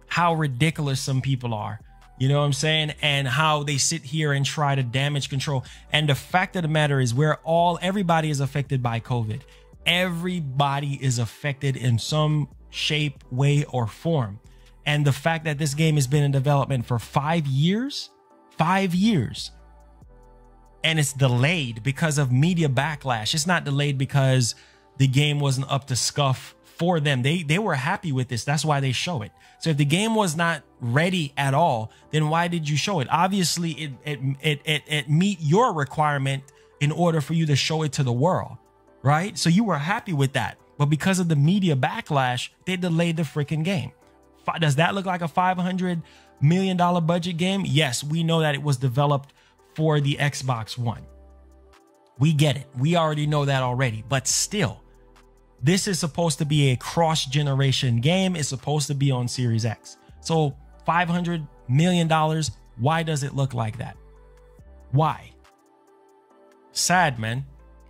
how ridiculous some people are. You know what I'm saying? And how they sit here and try to damage control. And the fact of the matter is everybody is affected by COVID. Everybody is affected in some shape, way, or form. And the fact that this game has been in development for 5 years, and it's delayed because of media backlash. It's not delayed because the game wasn't up to scuff for them. They were happy with this. That's why they show it. So if the game was not ready at all, then why did you show it? Obviously, it meet your requirement in order for you to show it to the world, right? So you were happy with that. But because of the media backlash, they delayed the freaking game. Does that look like a $500 million budget game? Yes, we know that it was developed for the Xbox One. We get it. We already know that already. But still, this is supposed to be a cross-generation game. It's supposed to be on Series X. So $500 million, why does it look like that? Why? Sad, man.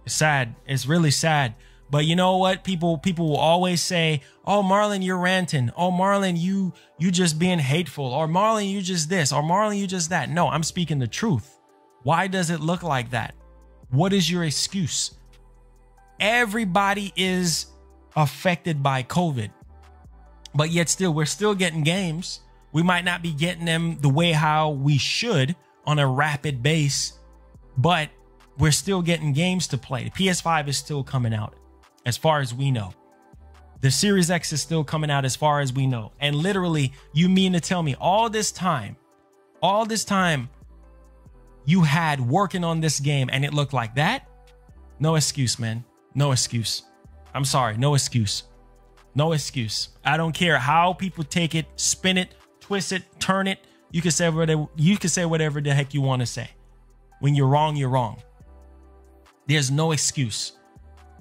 It's sad. It's really sad. But you know what? People will always say, oh, Marlon, you're ranting. Oh, Marlon, you just being hateful. Or Marlon, you just this. Or Marlon, you just that. No, I'm speaking the truth. Why does it look like that? What is your excuse? Everybody is affected by COVID, but yet still, we're still getting games. We might not be getting them the way how we should on a rapid base, but we're still getting games to play. The PS5 is still coming out as far as we know. The Series X is still coming out as far as we know. And literally, you mean to tell me all this time you had working on this game and it looked like that? No excuse, man. No excuse. I'm sorry. No excuse. No excuse. I don't care how people take it, spin it, twist it, turn it. You can say whatever the heck you want to say. When you're wrong, you're wrong. There's no excuse.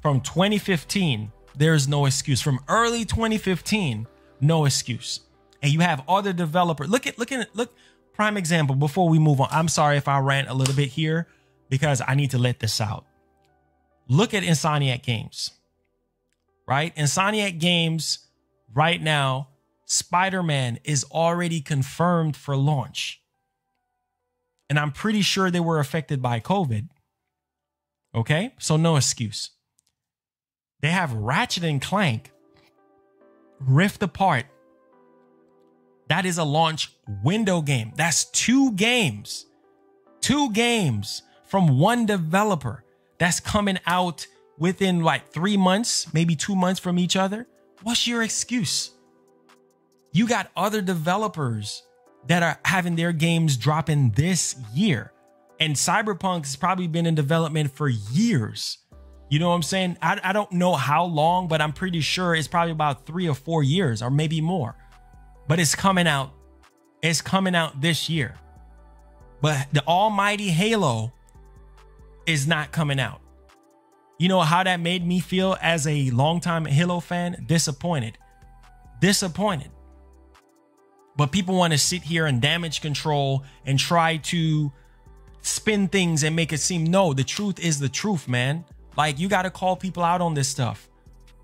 From 2015, there's no excuse. From early 2015, no excuse. And you have other developers. Look, prime example before we move on. I'm sorry if I rant a little bit here because I need to let this out. Look at Insomniac Games, right? Insomniac Games right now, Spider-Man is already confirmed for launch. And I'm pretty sure they were affected by COVID. Okay, so no excuse. They have Ratchet and Clank Rift Apart. That is a launch window game. That's two games from one developer that's coming out within like 3 months, maybe 2 months from each other. What's your excuse? You got other developers that are having their games dropping this year. And Cyberpunk has probably been in development for years. You know what I'm saying? I don't know how long, but I'm pretty sure it's probably about 3 or 4 years or maybe more. But it's coming out. It's coming out this year. But the almighty Halo is not coming out. You know how that made me feel as a longtime Halo fan? Disappointed. Disappointed. But people want to sit here and damage control and try to spin things and make it seem, no, the truth is the truth, man. Like, you got to call people out on this stuff.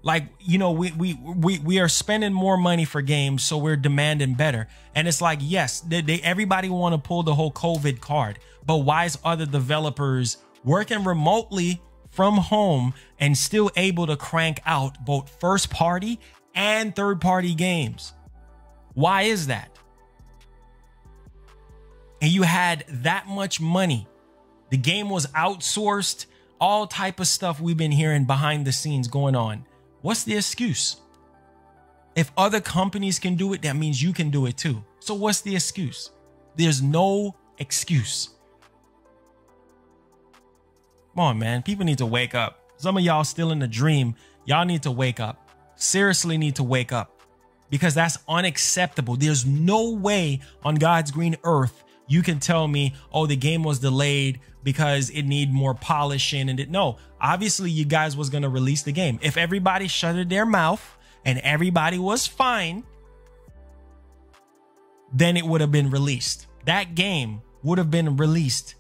Like, you know, we are spending more money for games, so we're demanding better. And it's like, yes, everybody want to pull the whole COVID card, but why is other developers working remotely from home and still able to crank out both first party and third party games? Why is that? And you had that much money. The game was outsourced, all type of stuff we've been hearing behind the scenes going on. What's the excuse? If other companies can do it, that means you can do it too. So what's the excuse? There's no excuse. Come on, man. People need to wake up. Some of y'all still in the dream. Y'all need to wake up. Seriously need to wake up, because that's unacceptable. There's no way on God's green earth you can tell me, oh, the game was delayed because it need more polishing. And no, obviously you guys was going to release the game. If everybody shuttered their mouth and everybody was fine, then it would have been released. That game would have been released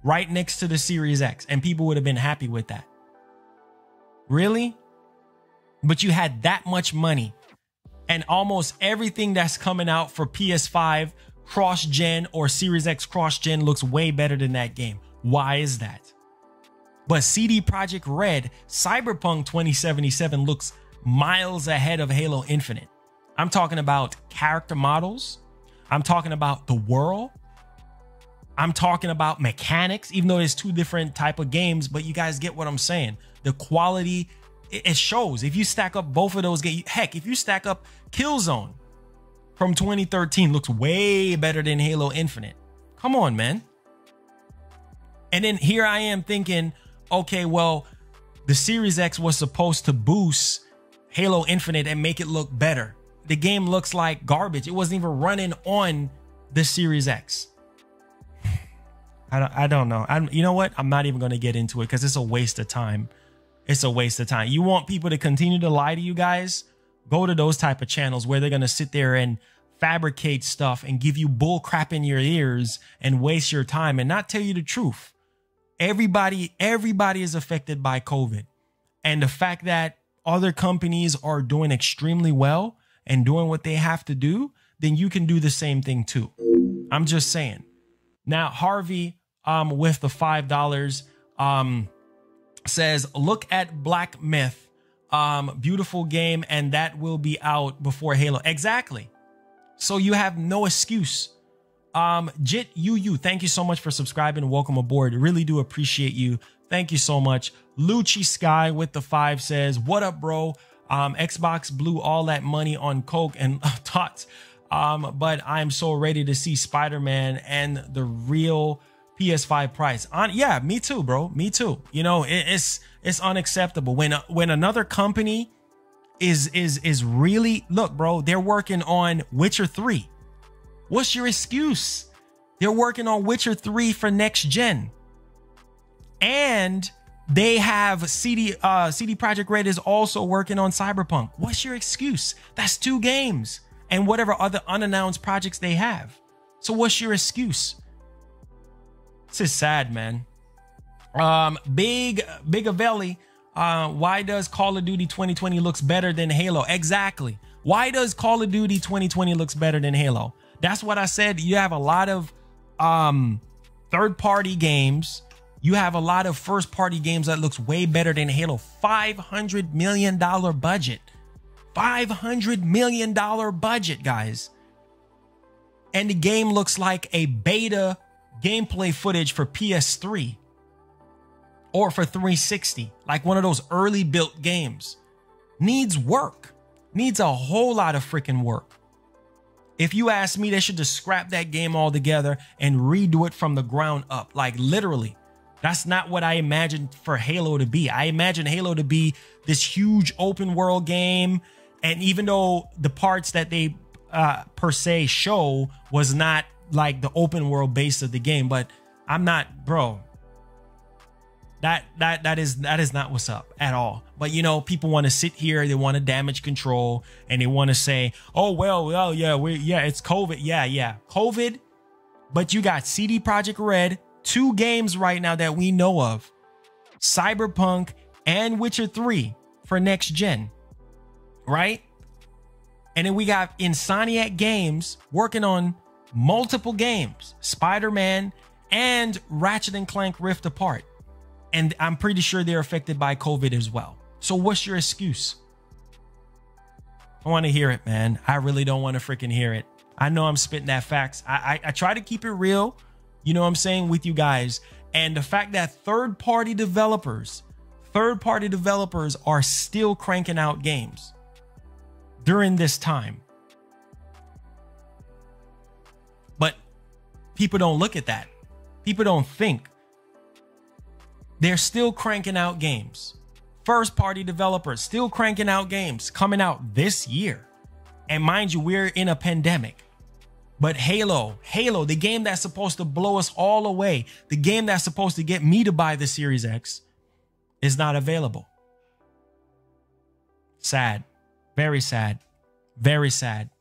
right next to the Series X, and people would have been happy with that. Really? But you had that much money, and almost everything that's coming out for PS5 cross-gen or Series X cross-gen looks way better than that game. Why is that? But CD Projekt Red, Cyberpunk 2077 looks miles ahead of Halo Infinite. I'm talking about character models. I'm talking about the world. I'm talking about mechanics, even though it's two different type of games, but you guys get what I'm saying. The quality, it shows. If you stack up both of those games, heck, if you stack up Killzone from 2013, looks way better than Halo Infinite. Come on, man. And then here I am thinking, okay, well, the Series X was supposed to boost Halo Infinite and make it look better. The game looks like garbage. It wasn't even running on the Series X. I don't know. You know what? I'm not even going to get into it because it's a waste of time. It's a waste of time. You want people to continue to lie to you guys? Go to those type of channels where they're going to sit there and fabricate stuff and give you bull crap in your ears and waste your time and not tell you the truth. Everybody is affected by COVID. And the fact that other companies are doing extremely well and doing what they have to do, then you can do the same thing too. I'm just saying. Now, Harvey, with the $5, says, look at Black Myth. Beautiful game, and that will be out before Halo. Exactly. So you have no excuse. Jit Yu, thank you so much for subscribing. Welcome aboard. Really do appreciate you. Thank you so much. Lucci Sky with the 5 says, what up, bro? Xbox blew all that money on Coke and Tots. But I'm so ready to see Spider-Man and the real PS5 price. Yeah, me too, bro. Me too. You know, it's unacceptable when another company is really, look, bro, they're working on Witcher 3. What's your excuse? They're working on Witcher 3 for next gen. And they have CD Projekt Red is also working on Cyberpunk. What's your excuse? That's 2 games and whatever other unannounced projects they have. So what's your excuse? This is sad, man. Big Avelli, why does Call of Duty 2020 looks better than Halo? Exactly. Why does Call of Duty 2020 looks better than Halo? That's what I said. You have a lot of third-party games. You have a lot of first-party games that looks way better than Halo. $500 million budget. $500 million budget, guys. And the game looks like a beta gameplay footage for PS3 or for 360, like one of those early built games. Needs work. Needs a whole lot of freaking work. If you ask me, they should just scrap that game altogether and redo it from the ground up. Like literally. That's not what I imagined for Halo to be. I imagined Halo to be this huge open world game. And even though the parts that they per se show was not like the open world base of the game, but I'm not, bro. That is not what's up at all. But you know, people want to sit here, they want to damage control, and they want to say, oh well, yeah, it's COVID. Yeah, COVID. But you got CD Projekt Red, 2 games right now that we know of, Cyberpunk and Witcher 3 for next gen, right? And then we got Insomniac Games working on multiple games, Spider-Man and Ratchet and Clank Rift Apart. And I'm pretty sure they're affected by COVID as well. So what's your excuse? I want to hear it, man. I really don't want to freaking hear it. I know I'm spitting that facts. I try to keep it real, you know what I'm saying, with you guys. And the fact that third-party developers are still cranking out games during this time. But people don't look at that. People don't think. They're still cranking out games. First-party developers still cranking out games coming out this year. And mind you, we're in a pandemic. But Halo, the game that's supposed to blow us all away, the game that's supposed to get me to buy the Series X, is not available. Sad. Very sad. Very sad.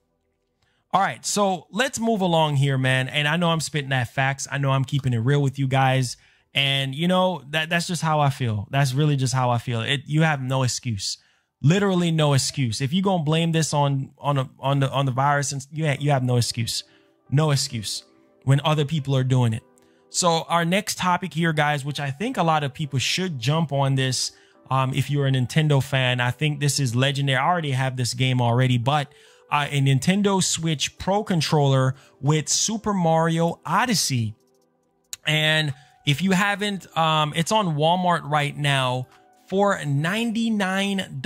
All right, so let's move along here, man. And I know I'm spitting that facts. I know I'm keeping it real with you guys. And you know, that's just how I feel. That's really just how I feel. You have no excuse. Literally no excuse. If you're gonna blame this on the virus, and you have no excuse. No excuse when other people are doing it. So our next topic here, guys, which I think a lot of people should jump on this. If you're a Nintendo fan, I think this is legendary. I already have this game already, but a Nintendo Switch Pro controller with Super Mario Odyssey. And if you haven't, it's on Walmart right now for $99.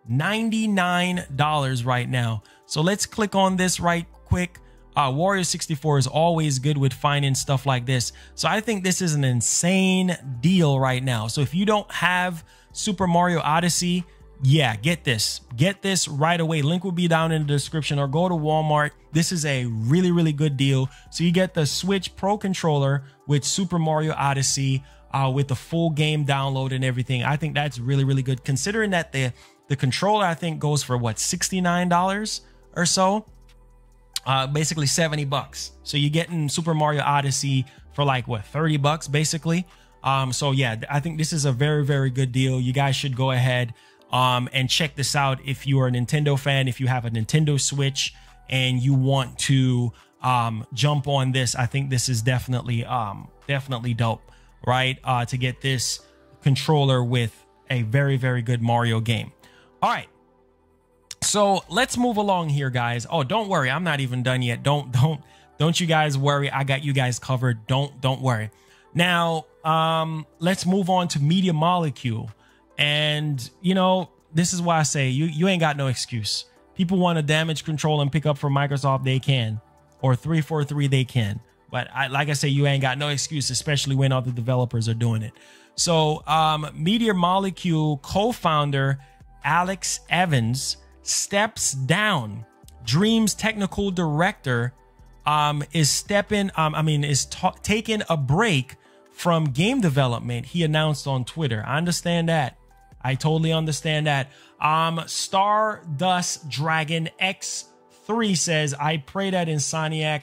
$99 right now. So let's click on this right quick. Warrior 64 is always good with finding stuff like this. So I think this is an insane deal right now. So if you don't have Super Mario Odyssey, yeah, get this right away. Link will be down in the description, or go to Walmart. This is a really, really good deal. So you get the Switch Pro controller with Super Mario Odyssey, with the full game download and everything. I think that's really, really good, considering that the controller, I think, goes for what, $69 or so. Basically $70. So you're getting Super Mario Odyssey for like what, $30 basically. So yeah, I think this is a very, very good deal. You guys should go ahead and check this out if you are a Nintendo fan. If you have a Nintendo Switch and you want to jump on this, I think this is definitely dope, right? To get this controller with a very, very good Mario game. All right. So let's move along here, guys. Oh, don't worry, I'm not even done yet. Don't you guys worry. I got you guys covered. Don't worry. Now, let's move on to Media Molecule. And you know, this is why I say you ain't got no excuse. People want to damage control and pick up from Microsoft, they can, or 343, they can. But like I say, you ain't got no excuse, especially when other developers are doing it. So, Media Molecule co-founder Alex Evans steps down. Dream's technical director is taking a break from game development, he announced on Twitter. I understand that. I totally understand that. Stardust Dragon X3 says, I pray that Insomniac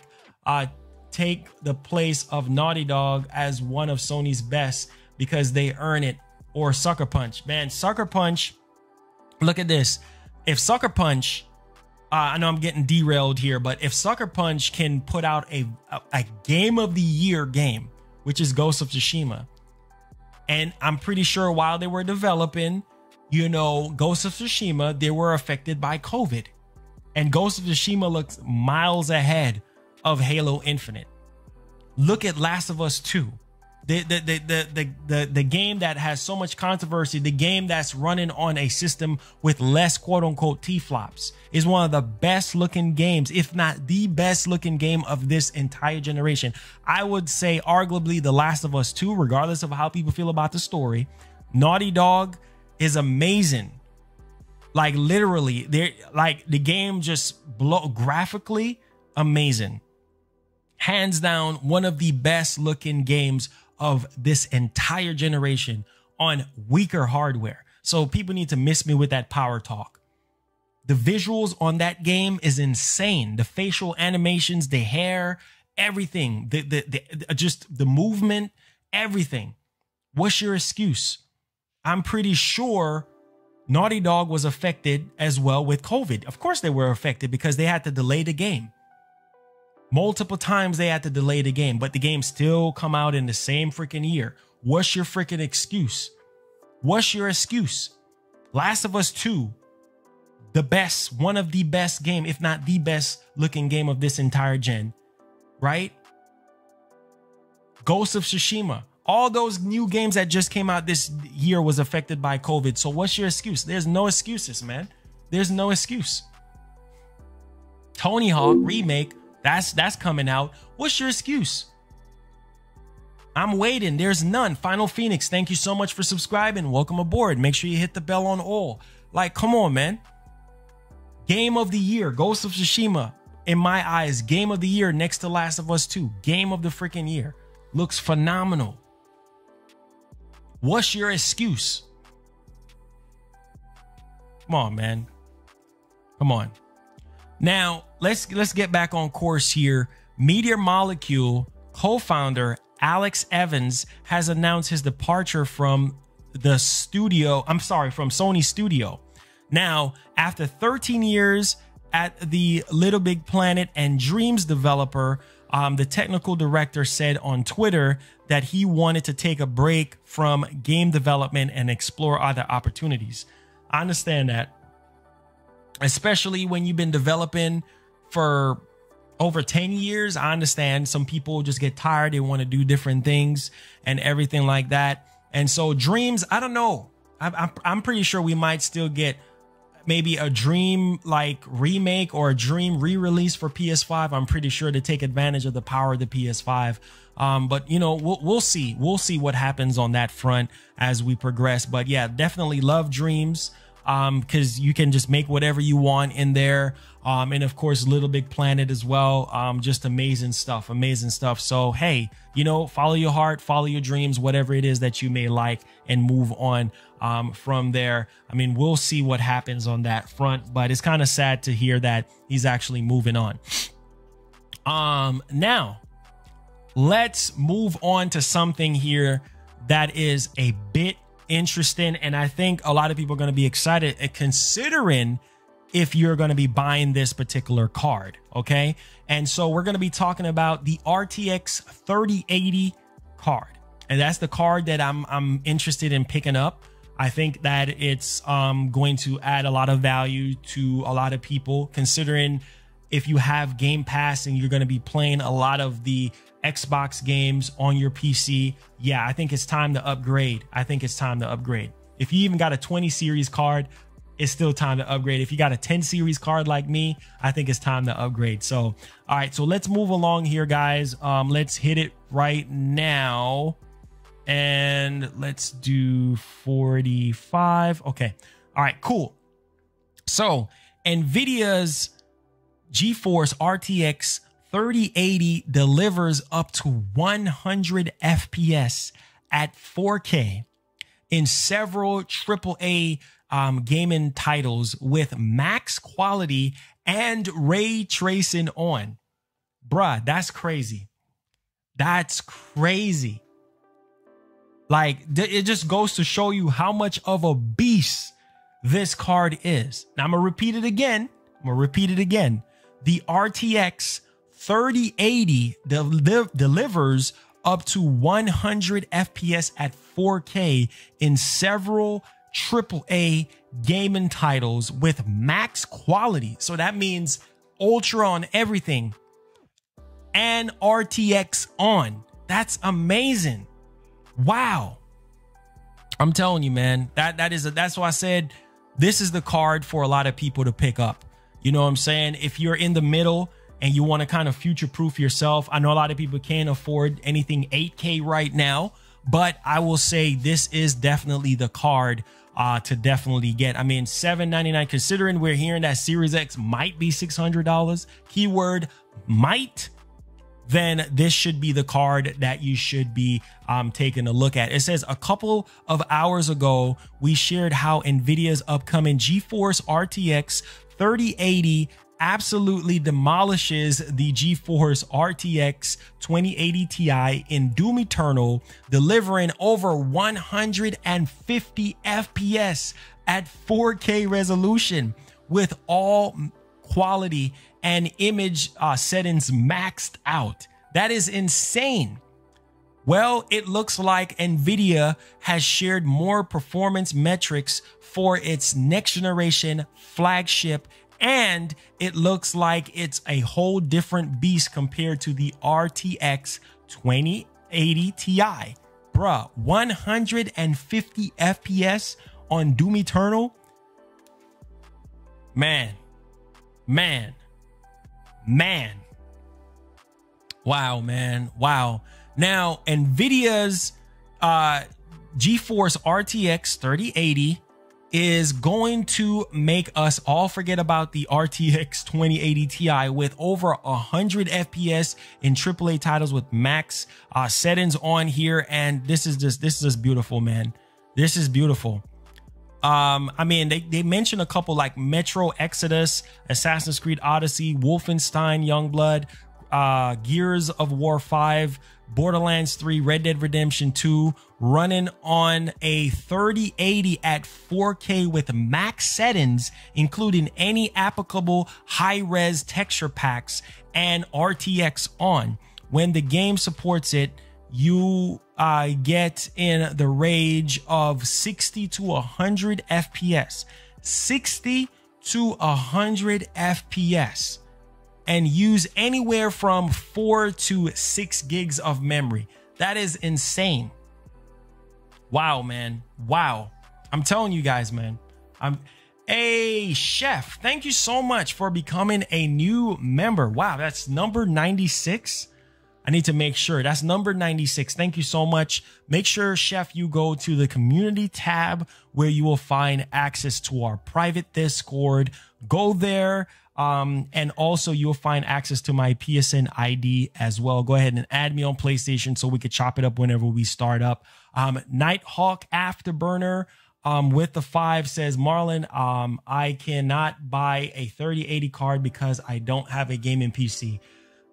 take the place of Naughty Dog as one of Sony's best, because they earn it. Or Sucker Punch. Man, Sucker Punch, look at this. If Sucker Punch, I know I'm getting derailed here, but if Sucker Punch can put out a game of the year game, which is Ghost of Tsushima, and I'm pretty sure while they were developing, you know, Ghost of Tsushima, they were affected by COVID, and Ghost of Tsushima looks miles ahead of Halo Infinite. Look at Last of Us 2. The game that has so much controversy, the game that's running on a system with less quote unquote T-flops, is one of the best looking games, if not the best looking game of this entire generation. I would say arguably The Last of Us 2, regardless of how people feel about the story. Naughty Dog is amazing. Like literally, they're like, the game just graphically amazing. Hands down, one of the best looking games of this entire generation on weaker hardware. So people need to miss me with that power talk. The visuals on that game is insane. The facial animations, the hair, everything, just the movement, everything. What's your excuse? I'm pretty sure Naughty Dog was affected as well with COVID. Of course they were affected because they had to delay the game. Multiple times they had to delay the game, but the game still come out in the same freaking year. What's your freaking excuse? What's your excuse? Last of Us 2, the best, one of the best game, if not the best looking game of this entire gen, right? Ghost of Tsushima, all those new games that just came out this year was affected by COVID. So what's your excuse? There's no excuses, man. There's no excuse. Tony Hawk Remake, that's coming out. What's your excuse? I'm waiting. There's none. Final Phoenix, thank you so much for subscribing. Welcome aboard. Make sure you hit the bell on all. Like, come on, man. Game of the year, Ghost of Tsushima, in my eyes, game of the year next to Last of Us 2. Game of the freaking year. Looks phenomenal. What's your excuse? Come on, man. Come on. Now, let's get back on course here. Meteor Molecule co-founder Alex Evans has announced his departure from the studio. I'm sorry, from Sony Studio. Now, after 13 years at the Little Big Planet and Dreams developer, the technical director said on Twitter that he wanted to take a break from game development and explore other opportunities. I understand that, especially when you've been developing for over 10 years. I understand some people just get tired. They want to do different things and everything like that. And so Dreams, I don't know. I'm pretty sure we might still get maybe a Dream like remake or a Dream re-release for PS5. I'm pretty sure to take advantage of the power of the PS5. But you know, we'll see. We'll see what happens on that front as we progress. But yeah, definitely love Dreams. Because you can just make whatever you want in there. And of course, Little Big Planet as well. Just amazing stuff, amazing stuff. So, hey, you know, follow your heart, follow your dreams, whatever it is that you may like, and move on from there. I mean, we'll see what happens on that front, but it's kind of sad to hear that he's actually moving on. Now, let's move on to something here that is a bit interesting, and I think a lot of people are going to be excited considering if you're going to be buying this particular card. Okay, and so we're going to be talking about the RTX 3080 card, and that's the card that I'm interested in picking up. I think that it's going to add a lot of value to a lot of people, considering if you have Game Pass and you're going to be playing a lot of the Xbox games on your PC. Yeah, I think it's time to upgrade. I think it's time to upgrade. If you even got a 20 series card, it's still time to upgrade. If you got a 10 series card like me, I think it's time to upgrade. So, all right, so let's move along here, guys. Let's hit it right now. And let's do 45. Okay. All right, cool. So NVIDIA's GeForce RTX 3080 delivers up to 100 FPS at 4K in several AAA gaming titles with max quality and ray tracing on. Bruh, that's crazy. That's crazy. Like, it just goes to show you how much of a beast this card is. Now, I'm going to repeat it again. The RTX 3080 delivers up to 100 FPS at 4K in several AAA gaming titles with max quality. So that means ultra on everything and RTX on. That's amazing. Wow. I'm telling you, man, that's why I said this is the card for a lot of people to pick up. You know what I'm saying? If you're in the middle and you want to kind of future-proof yourself, I know a lot of people can't afford anything 8K right now, but I will say this is definitely the card to definitely get. I mean, $799, considering we're hearing that Series X might be $600, keyword might, then this should be the card that you should be taking a look at. It says a couple of hours ago, we shared how NVIDIA's upcoming GeForce RTX 3080 absolutely demolishes the GeForce RTX 2080 Ti in Doom Eternal, delivering over 150 FPS at 4K resolution with all quality and image settings maxed out. That is insane. Well, it looks like NVIDIA has shared more performance metrics for its next generation flagship, and it looks like it's a whole different beast compared to the RTX 2080 Ti. Bruh, 150 FPS on Doom Eternal? Man. Wow, man. Wow. Now, NVIDIA's GeForce RTX 3080 is going to make us all forget about the RTX 2080 Ti with over 100 FPS in AAA titles with max settings on here. And this is just beautiful, man. This is beautiful. I mean, they mentioned a couple like Metro Exodus, Assassin's Creed Odyssey, Wolfenstein Youngblood, Gears of War 5, Borderlands 3, Red Dead Redemption 2, running on a 3080 at 4K with max settings, including any applicable high-res texture packs and RTX on. When the game supports it, you get in the range of 60 to 100 FPS. 60 to 100 FPS. And use anywhere from 4 to 6 gigs of memory. That is insane. Wow, man. Wow. I'm telling you guys, man. Hey, Chef, thank you so much for becoming a new member. Wow, that's number 96. I need to make sure that's number 96. Thank you so much. Make sure, Chef, you go to the community tab where you will find access to our private Discord. Go there. And also you'll find access to my PSN ID as well. Go ahead and add me on PlayStation so we could chop it up whenever we start up. Nighthawk Afterburner with the 5 says, Marlon, I cannot buy a 3080 card because I don't have a gaming PC.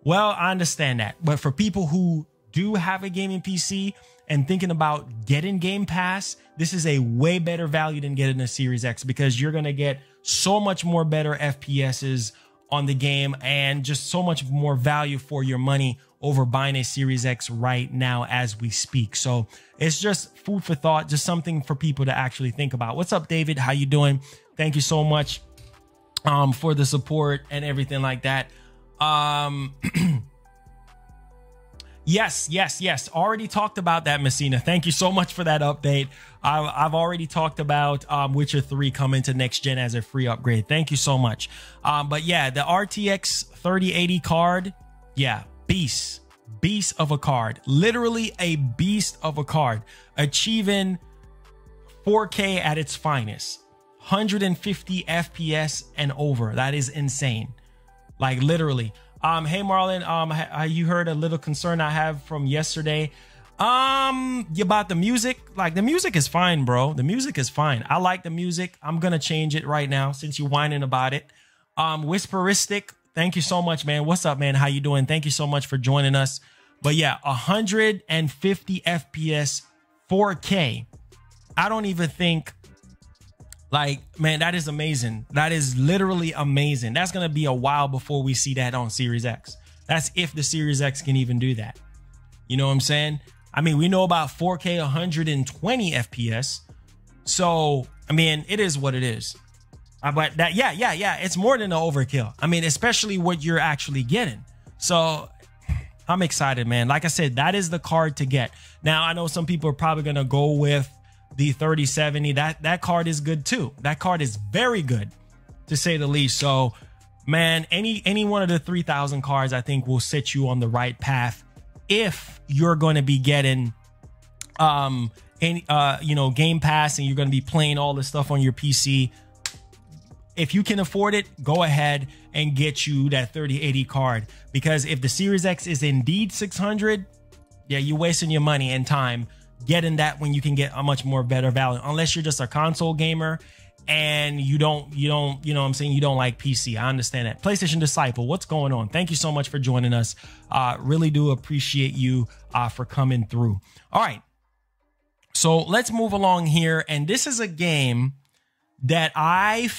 Well, I understand that. But for people who do have a gaming PC and thinking about getting Game Pass, this is a way better value than getting a Series X, because you're going to get so much more better FPSs on the game and just so much more value for your money over buying a Series X right now as we speak. So it's just food for thought, just something for people to actually think about. What's up, David? How you doing? Thank you so much for the support and everything like that. Yes. Already talked about that, Messina. Thank you so much for that update. I've already talked about Witcher 3 coming to next gen as a free upgrade. Thank you so much. But yeah, the RTX 3080 card, yeah, beast of a card. Literally a beast of a card. Achieving 4K at its finest. 150 FPS and over. That is insane. Like literally. Hey Marlon, you heard a little concern I have from yesterday. About the music. Like, the music is fine, bro. The music is fine. I like the music. I'm gonna change it right now since you're whining about it. Whisperistic, thank you so much, man. What's up, man? How you doing? Thank you so much for joining us. But yeah, 150 FPS 4K. I don't even think, like, man, that is amazing. That is literally amazing. That's going to be a while before we see that on Series X. That's if the Series X can even do that. You know what I'm saying? I mean, we know about 4K 120 FPS. So, I mean, it is what it is. But that, yeah. It's more than an overkill. I mean, especially what you're actually getting. So I'm excited, man. Like I said, that is the card to get. Now, I know some people are probably going to go with the 3070. That card is good too. That card is very good, to say the least. So, man, any one of the 3000 cards, I think, will set you on the right path if you're going to be getting Game Pass and you're going to be playing all this stuff on your PC. If you can afford it, go ahead and get you that 3080 card, because if the Series X is indeed 600, yeah, you're wasting your money and time getting that when you can get a much more better value, unless you're just a console gamer and you don't, you know what I'm saying, you don't like PC. I understand that. PlayStation Disciple, what's going on? Thank you so much for joining us. Really do appreciate you for coming through. All right, so let's move along here. And this is a game that I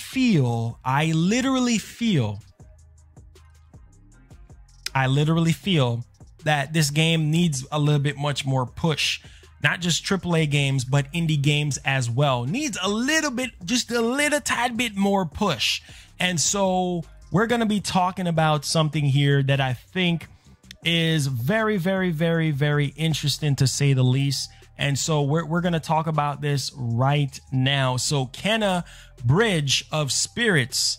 literally feel that this game needs a little bit much more push. Not just AAA games, but indie games as well. Needs a little bit, just a little tad bit more push. And so we're going to be talking about something here that I think is very, very, very, very interesting, to say the least. And so we're going to talk about this right now. So Kena Bridge of Spirits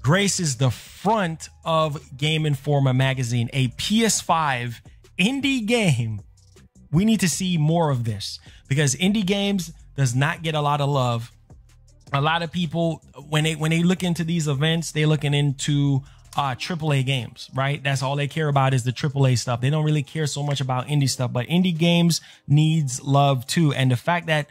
graces the front of Game Informer magazine, a PS5 indie game. We need to see more of this, because indie games does not get a lot of love. A lot of people, when they look into these events, they're looking into AAA games, right? That's all they care about, is the AAA stuff. They don't really care so much about indie stuff, but indie games needs love too. And the fact that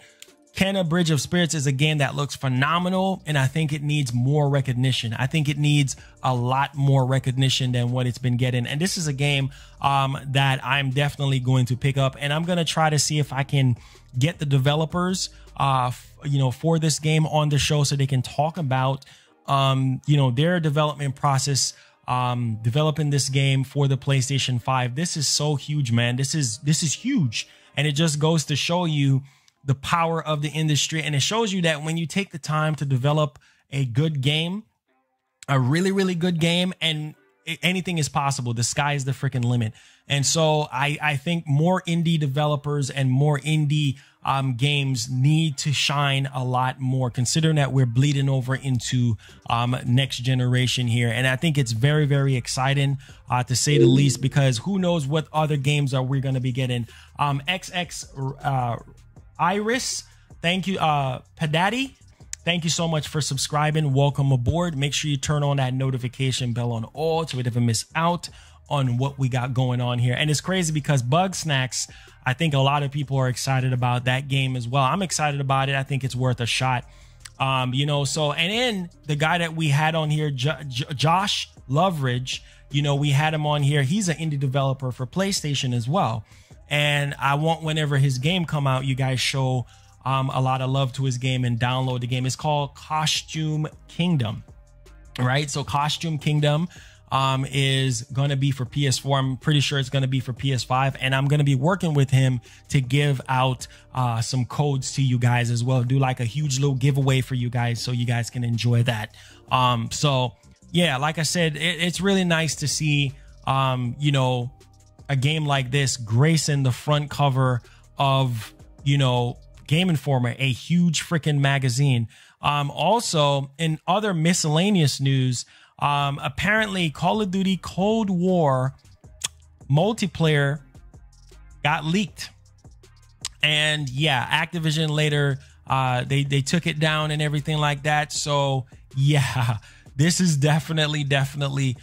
Kena Bridge of Spirits is a game that looks phenomenal, and I think it needs more recognition. I think it needs a lot more recognition than what it's been getting. And this is a game that I'm definitely going to pick up, and I'm going to try to see if I can get the developers, for this game on the show, so they can talk about, their development process, developing this game for the PlayStation 5. This is so huge, man. This is huge. And it just goes to show you the power of the industry. And it shows you that when you take the time to develop a good game, a really, really good game, and anything is possible. The sky is the freaking limit. And so I think more indie developers and more indie games need to shine a lot more, considering that we're bleeding over into next generation here. And I think it's very, very exciting, to say the least, because who knows what other games are we going to be getting. XX Iris, thank you. Padaddy, thank you so much for subscribing. Welcome aboard. Make sure you turn on that notification bell on all, so you never miss out on what we got going on here. And it's crazy because Bug Snacks, I think a lot of people are excited about that game as well. I'm excited about it. I think it's worth a shot. And then the guy that we had on here, Josh Loveridge, we had him on here. He's an indie developer for PlayStation as well. And I want, whenever his game come out, you guys show a lot of love to his game and download the game. It's called Costume Kingdom, right? So Costume Kingdom is going to be for PS4. I'm pretty sure it's going to be for PS5. And I'm going to be working with him to give out some codes to you guys as well. Do like a huge little giveaway for you guys, so you guys can enjoy that. So yeah, like I said, it's really nice to see, a game like this gracing the front cover of, Game Informer, a huge freaking magazine. Also, in other miscellaneous news, apparently Call of Duty Cold War multiplayer got leaked. And yeah, Activision later, they took it down and everything like that. So yeah, this is definitely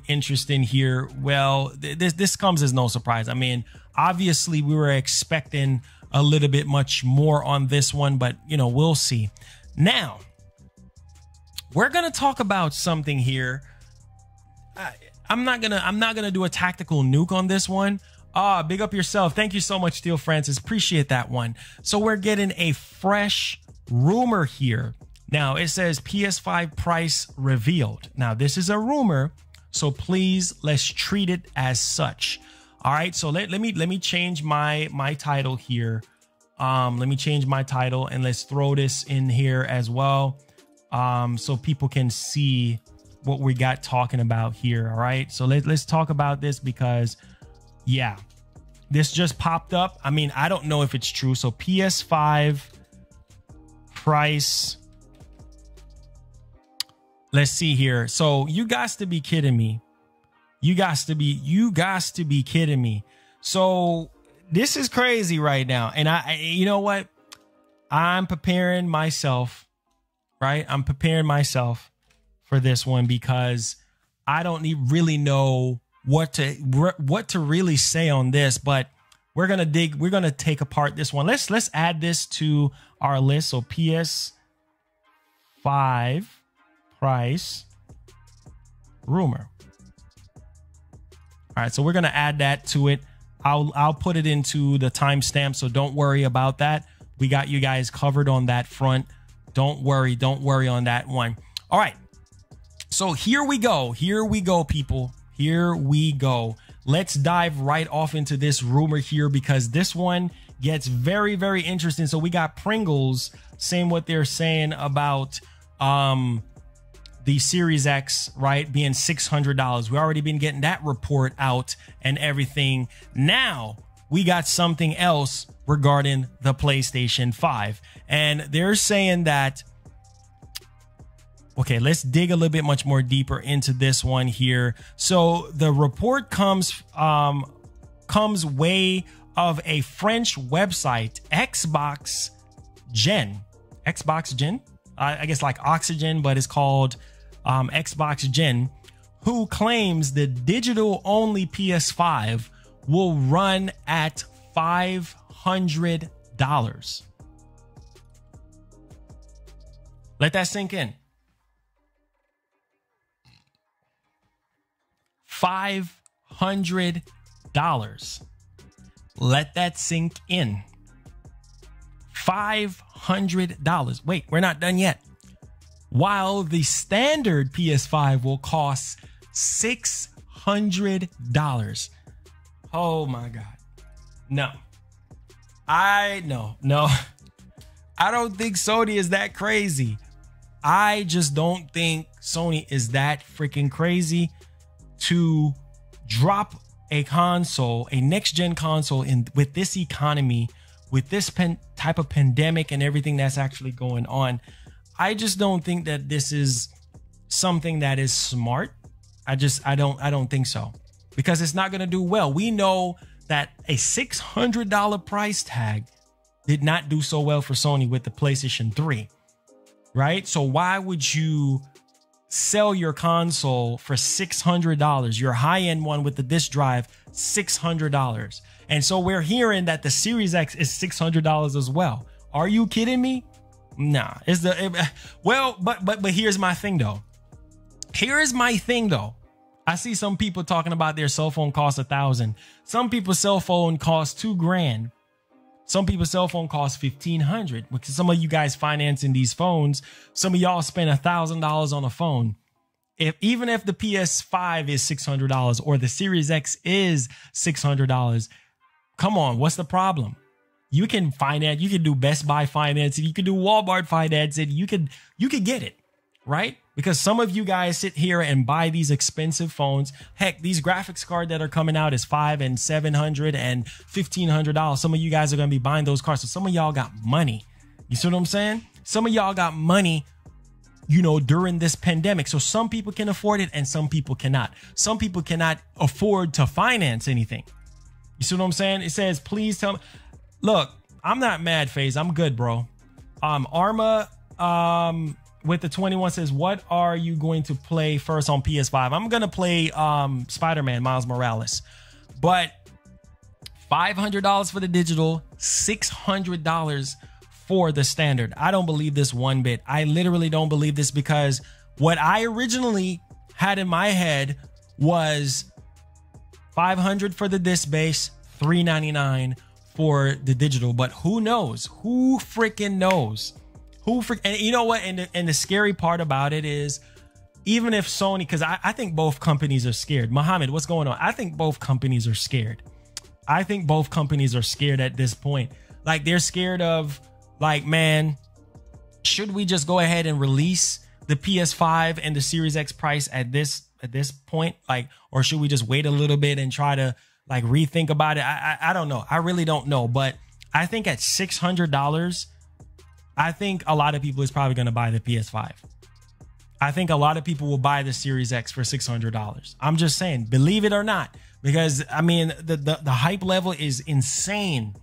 interesting here. Well, this comes as no surprise. I mean, obviously we were expecting a little bit much more on this one, but we'll see. Now we're gonna talk about something here. I'm not gonna do a tactical nuke on this one. Big up yourself. Thank you so much, Steel Francis. Appreciate that one. So we're getting a fresh rumor here. Now it says PS5 price revealed. Now this is a rumor, so please let's treat it as such. All right, so let me change my title here. Let me change my title, and let's throw this in here as well, so people can see what we got talking about here. All right, so let's talk about this, because yeah, this just popped up. I mean, I don't know if it's true. So PS5 price. Let's see here. So you guys to be kidding me. You guys to be kidding me. So this is crazy right now. And you know what? I'm preparing myself, right? I'm preparing myself for this one, because I don't really know what to really say on this, but we're going to take apart this one. Let's add this to our list. So PS5 PS5 price rumor. All right, so we're gonna add that to it. I'll put it into the timestamp, so don't worry about that. We got you guys covered on that front. Don't worry on that one. All right, so here we go, people. Here we go. Let's dive right off into this rumor here, because this one gets very, very interesting. So we got Pringles saying what they're saying about the Series X, right, being $600. We already been getting that report out and everything. Now we got something else regarding the PlayStation 5, and they're saying that, okay, let's dig a little bit much more deeper into this one here. So the report comes way of a French website, Xbox Gen, I guess like Oxygen, but it's called Xbox Gen, who claims the digital only PS5 will run at $500. Let that sink in. $500. Let that sink in. $500. Wait, we're not done yet. While the standard PS5 will cost $600. Oh my God. No. I don't think Sony is that crazy. I just don't think Sony is that freaking crazy to drop a console, a next gen console, in with this economy, with this type of pandemic and everything that's actually going on. I just don't think that this is something that is smart. I don't think so, because it's not going to do well. We know that a $600 price tag did not do so well for Sony with the PlayStation 3, right? So why would you sell your console for $600, your high-end one with the disc drive, $600? And so we're hearing that the Series X is $600 as well. Are you kidding me? Nah. But here's my thing though. I see some people talking about their cell phone costs $1,000. Some people's cell phone costs $2,000. Some people's cell phone costs $1,500, because some of you guys financing these phones, some of y'all spend $1,000 on a phone. Even if the PS5 is $600 or the Series X is $600, come on, what's the problem? You can finance, you can do Best Buy financing, you can do Walmart financing, you could get it, right? Because some of you guys sit here and buy these expensive phones. Heck, these graphics cards that are coming out is $500 and $700 and $1,500. Some of you guys are going to be buying those cards. So some of y'all got money. You see what I'm saying? Some of y'all got money, you know, during this pandemic. So some people can afford it and some people cannot. Some people cannot afford to finance anything. You see what I'm saying? It says, please tell me. Look, I'm not mad, FaZe. I'm good, bro. Arma, with the 21 says, what are you going to play first on PS5? I'm going to play Spider-Man Miles Morales. But $500 for the digital, $600 for the standard. I don't believe this one bit. I literally don't believe this, because what I originally had in my head was $500 for the disc base, $399 for the digital. But who knows? Who freaking knows? And you know what? And the scary part about it is, even if Sony, because I think both companies are scared. Mohammed, what's going on? I think both companies are scared. I think both companies are scared at this point. Like, they're scared of, like, man, should we just go ahead and release the PS5 and the Series X price at this point? Like, or should we just wait a little bit and try to like rethink about it? I don't know. I really don't know. But I think at $600, I think a lot of people is probably going to buy the PS5. I think a lot of people will buy the Series X for $600. I'm just saying, believe it or not, because I mean, the hype level is insane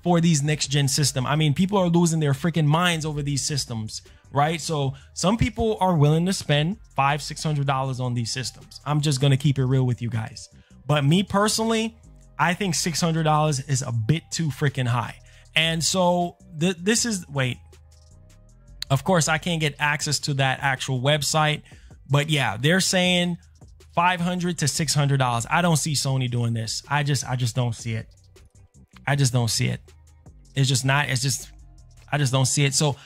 for these next gen system. I mean, people are losing their freaking minds over these systems, right? So some people are willing to spend $500-$600 on these systems. I'm just going to keep it real with you guys. But me personally, I think $600 is a bit too freaking high. And so this is, wait, Of course, I can't get access to that actual website, but yeah, they're saying $500 to $600. I don't see Sony doing this. I just don't see it. I just don't see it. It's just not, it's just, I just don't see it. So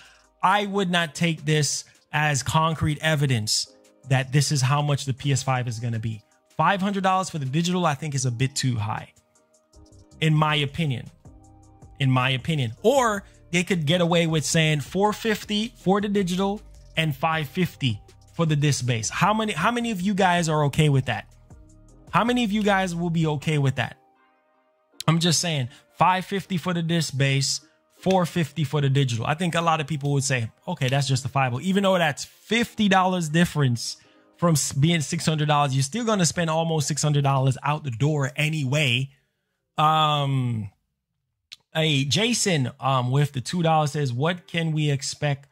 I would not take this as concrete evidence that this is how much the PS5 is going to be. $500 for the digital, I think, is a bit too high, in my opinion. Or they could get away with saying $450 for the digital and $550 for the disc base. How many of you guys are okay with that? How many of you guys will be okay with that? I'm just saying $550 for the disc base, $450 for the digital. I think a lot of people would say, okay, that's justifiable. Even though that's $50 difference from being $600, you're still going to spend almost $600 out the door anyway. Hey, Jason, with the $2 says, what can we expect?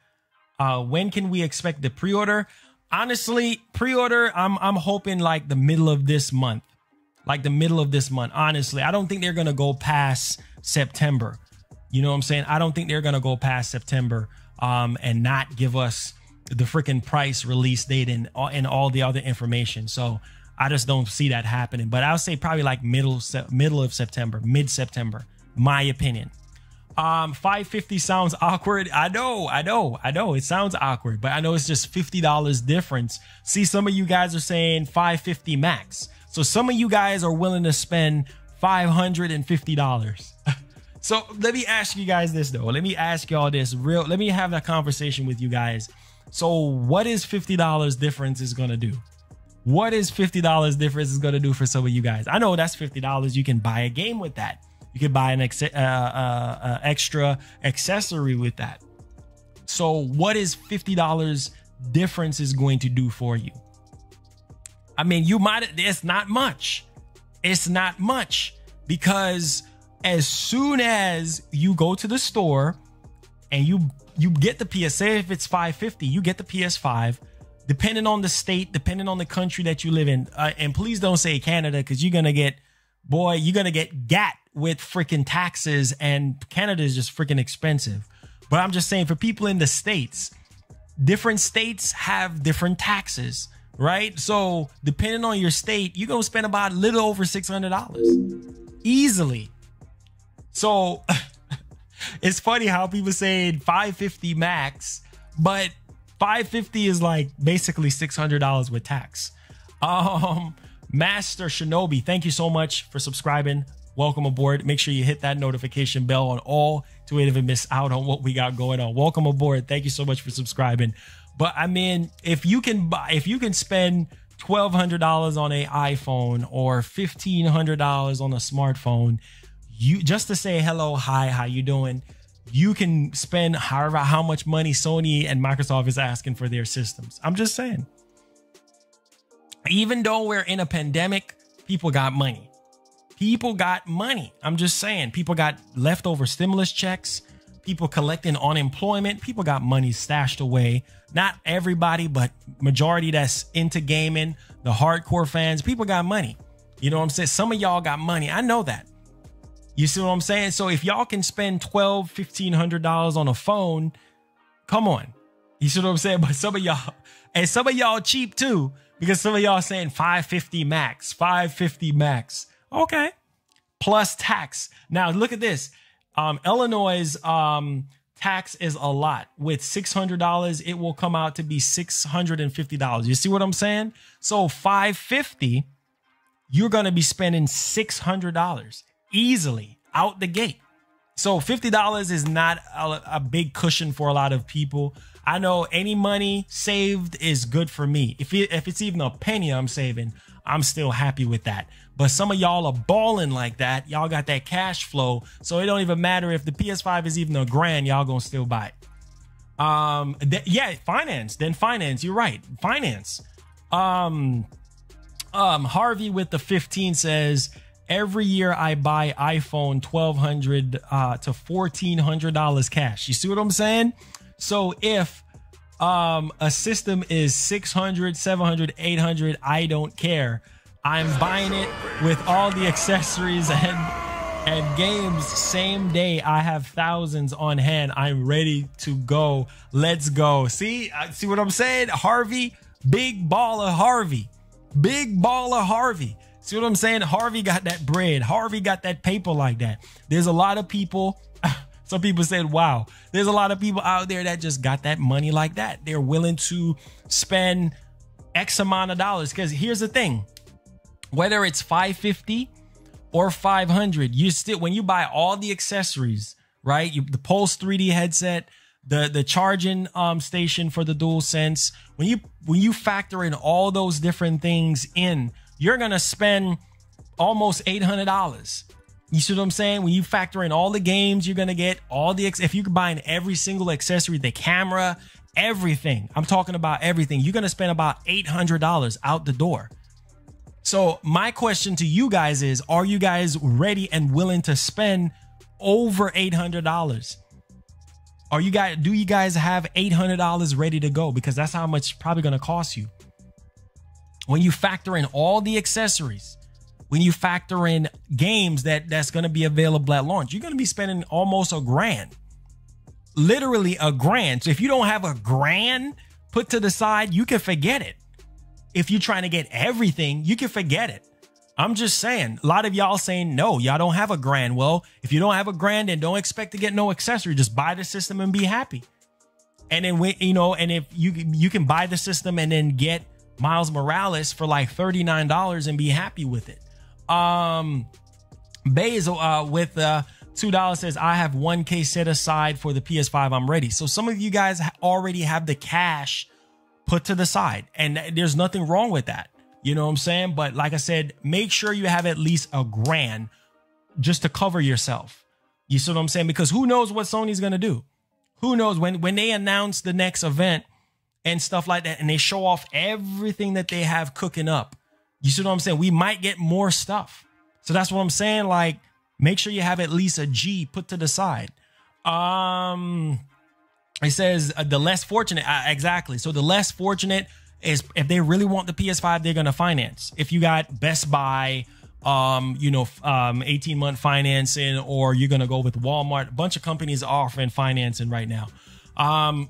When can we expect the pre-order? Honestly, pre-order, I'm hoping like the middle of this month. Honestly, I don't think they're going to go past September. You know what I'm saying? I don't think they're going to go past September and not give us the freaking price, release date, and all the other information. So I just don't see that happening. But I'll say probably like middle of September, mid-September, my opinion. $550 sounds awkward. I know. It sounds awkward, but I know it's just $50 difference. See, some of you guys are saying $550 max. So some of you guys are willing to spend $550. So let me ask you guys this though. Let me ask y'all this let me have that conversation with you guys. So what is $50 difference is going to do? What is $50 difference is going to do for some of you guys? I know that's $50. You can buy a game with that. You can buy an extra accessory with that. So what is $50 difference is going to do for you? I mean, it's not much. It's not much, because as soon as you go to the store and you get the PS, say if it's $550, you get the PS5, depending on the state, depending on the country that you live in. And please don't say Canada, because you're going to get gat with freaking taxes, and Canada is just freaking expensive. But I'm just saying, for people in the States, different states have different taxes, right? So depending on your state, you're going to spend about a little over $600 easily. So it's funny how people say $550 max, but $550 is like basically $600 with tax. Master Shinobi, thank you so much for subscribing. Welcome aboard. Make sure you hit that notification bell on all to even miss out on what we got going on. Welcome aboard. Thank you so much for subscribing. But I mean, if you can spend $1,200 on an iPhone or $1,500 on a smartphone, you just to say hello, hi, how you doing? You can spend how much money Sony and Microsoft is asking for their systems. I'm just saying. Even though we're in a pandemic, people got money. People got money. I'm just saying, people got leftover stimulus checks, people collecting unemployment, people got money stashed away. Not everybody, but majority that's into gaming, the hardcore fans, people got money. You know what I'm saying? Some of y'all got money. I know that. You see what I'm saying? So if y'all can spend $1,200, $1,500 on a phone, come on. You see what I'm saying? But some of y'all cheap too, because some of y'all saying $550 max, $550 max. Okay. Plus tax. Now look at this. Illinois' tax is a lot. With $600, it will come out to be $650. You see what I'm saying? So $550, you're going to be spending $600 easily out the gate. So $50 is not a big cushion for a lot of people. I know any money saved is good for me. If it's even a penny I'm saving, I'm still happy with that. But some of y'all are balling like that. Y'all got that cash flow. So it don't even matter if the PS5 is even $1,000, y'all gonna still buy it. Yeah, finance. Then finance. You're right. Finance. Harvey with the 15 says, every year I buy iPhone $1,200 to $1,400 cash. You see what I'm saying? So if a system is $600, $700, $800, I don't care. I'm buying it with all the accessories And games, same day. I have thousands on hand. I'm ready to go. Let's go. See what I'm saying? Harvey, big baller Harvey. Big baller Harvey. See what I'm saying? Harvey got that bread. Harvey got that paper like that. There's a lot of people. Some people said, wow, there's a lot of people out there that just got that money like that. They're willing to spend X amount of dollars. Because here's the thing, whether it's $550 or $500, you still, when you buy all the accessories, right? The Pulse 3D headset, the charging station for the DualSense, when you factor in all those different things in, you're gonna spend almost $800. You see what I'm saying? When you factor in all the games you're gonna get, all the if you could buy in every single accessory, the camera, everything. I'm talking about everything. You're gonna spend about $800 out the door. So my question to you guys is, are you guys ready and willing to spend over $800? Do you guys have $800 ready to go? Because that's how much it's probably going to cost you. When you factor in all the accessories, when you factor in games that's going to be available at launch, you're going to be spending almost $1,000. Literally $1,000. So if you don't have $1,000 put to the side, you can forget it. If you're trying to get everything, you can forget it. I'm just saying, a lot of y'all saying, no, y'all don't have $1,000. Well, if you don't have $1,000, then don't expect to get no accessory. Just buy the system and be happy. And then, and if you can buy the system and then get Miles Morales for like $39 and be happy with it. Bays with $2 says, I have $1K set aside for the PS5. I'm ready. So some of you guys already have the cash put to the side, and there's nothing wrong with that. You know what I'm saying? But like I said, make sure you have at least $1,000 just to cover yourself. You see what I'm saying? Because who knows what Sony's going to do? Who knows when they announce the next event and stuff like that, and they show off everything that they have cooking up. You see what I'm saying? We might get more stuff. So that's what I'm saying. Like, make sure you have at least a G put to the side. It says the less fortunate. Exactly. So the less fortunate is if they really want the PS5, they're going to finance. If you got Best Buy, 18-month financing, or you're going to go with Walmart, a bunch of companies are offering financing right now. How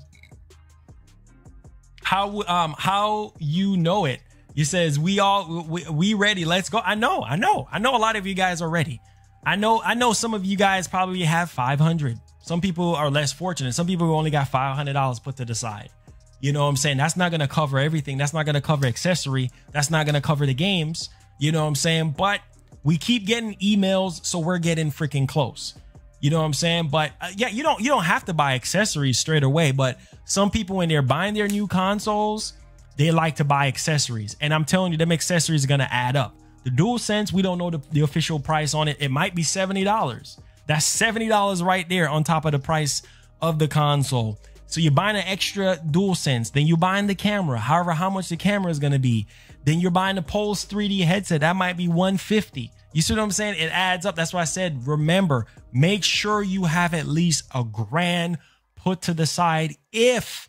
you know it? You says we ready. Let's go. I know a lot of you guys are ready. I know some of you guys probably have 500. Some people are less fortunate. Some people only got $500 put to the side. You know what I'm saying? That's not going to cover everything. That's not going to cover accessory. That's not going to cover the games. You know what I'm saying? But we keep getting emails, so we're getting freaking close. You know what I'm saying? But yeah, you don't have to buy accessories straight away. But some people, when they're buying their new consoles, they like to buy accessories. And I'm telling you, them accessories are going to add up. The DualSense, we don't know the official price on it. It might be $70. That's $70 right there on top of the price of the console. So you're buying an extra DualSense, then you're buying the camera, however how much the camera is going to be. Then you're buying the Pulse 3D headset. That might be $150. You see what I'm saying? It adds up. That's why I said, remember, make sure you have at least $1,000 put to the side if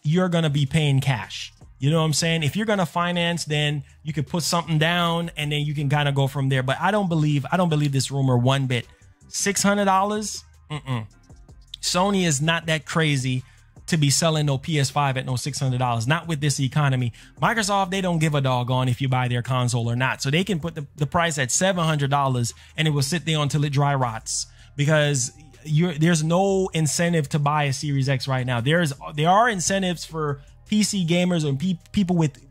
you're going to be paying cash. You know what I'm saying? If you're going to finance, then you could put something down and then you can kind of go from there. But I don't believe this rumor one bit. $600? Sony is not that crazy to be selling no PS5 at no $600. Not with this economy. Microsoft, they don't give a doggone if you buy their console or not. So they can put the price at $700 and it will sit there until it dry rots, because there's no incentive to buy a Series X right now. There are incentives for PC gamers and people with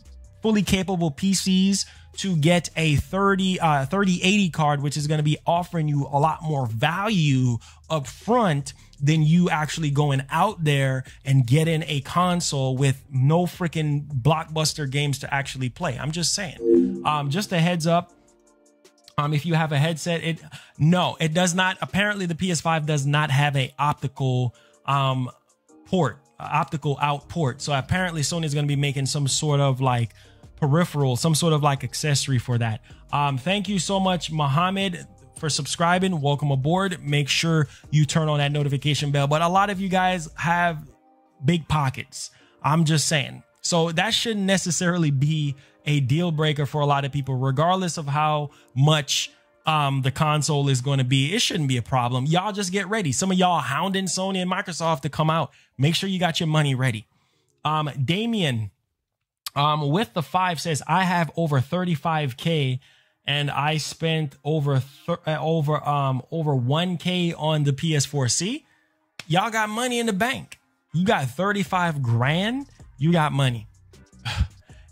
fully capable PCs to get a 3080 card, which is going to be offering you a lot more value up front than you actually going out there and getting a console with no freaking blockbuster games to actually play. I'm just saying. Just a heads up. If you have a headset, it does not. Apparently, the PS5 does not have a optical optical out port. So apparently Sony is going to be making some sort of like peripheral, some sort of like accessory for that. Thank you so much, Mohammed, for subscribing. Welcome aboard. Make sure you turn on that notification bell. But a lot of you guys have big pockets. I'm just saying, So that shouldn't necessarily be a deal breaker for a lot of people, regardless of how much the console is going to be. It shouldn't be a problem. Y'all just get ready. Some of y'all hounding Sony and Microsoft to come out. Make sure you got your money ready. Damien with the 5 says, I have over 35K and I spent over 1K on the PS4. See, y'all got money in the bank. You got 35 grand. You got money.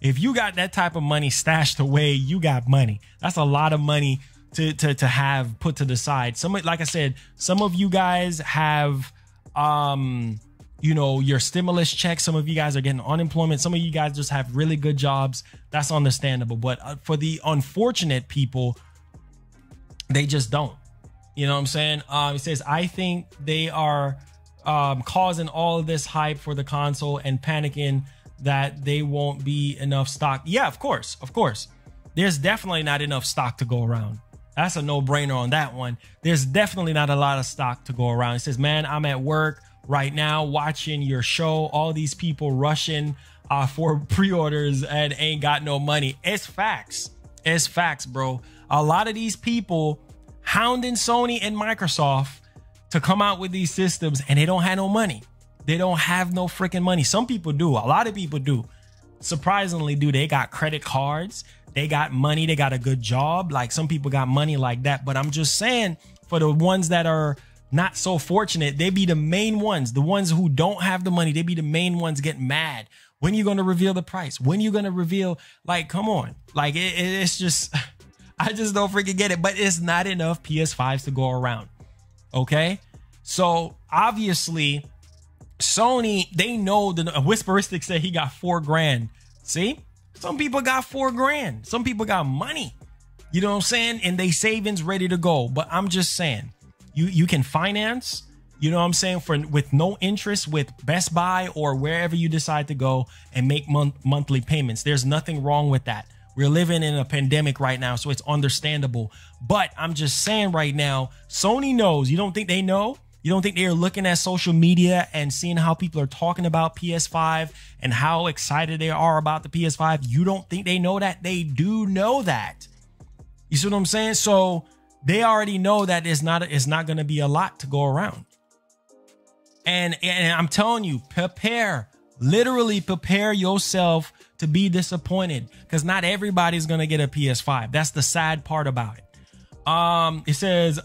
If you got that type of money stashed away, you got money. That's a lot of money to have put to the side. Like I said, some of you guys have, you know, your stimulus check. Some of you guys are getting unemployment. Some of you guys just have really good jobs. That's understandable. But for the unfortunate people, they just don't. You know what I'm saying? It says, I think they are causing all of this hype for the console and panicking that they won't be enough stock. Yeah, of course. Of course. There's definitely not enough stock to go around. That's a no-brainer on that one. There's definitely not a lot of stock to go around. It says, man, I'm at work right now watching your show. All these people rushing for pre-orders and ain't got no money. It's facts. It's facts, bro. A lot of these people hounding Sony and Microsoft to come out with these systems and they don't have no money. They don't have no freaking money. Some people do. A lot of people do. Surprisingly, do. They got credit cards. They got money. They got a good job. Like, some people got money like that. But I'm just saying, for the ones that are not so fortunate, they be the main ones. The ones who don't have the money, they be the main ones getting mad. When you going to reveal the price? When you going to reveal? Like, come on. Like, it's just, I just don't freaking get it. But it's not enough PS5s to go around. Okay? So, obviously, Sony, they know the Whisperistic said he got 4 grand. See, some people got 4 grand. Some people got money. You know what I'm saying? And they savings ready to go. But I'm just saying, you can finance, you know what I'm saying, with no interest with Best Buy or wherever you decide to go and make monthly payments. There's nothing wrong with that. We're living in a pandemic right now, so it's understandable. But I'm just saying right now, Sony knows. You don't think they know? You don't think they're looking at social media and seeing how people are talking about PS5 and how excited they are about the PS5? You don't think they know that? They do know that. You see what I'm saying? So they already know that it's not going to be a lot to go around. And I'm telling you, literally prepare yourself to be disappointed, because not everybody's going to get a PS5. That's the sad part about it. It says,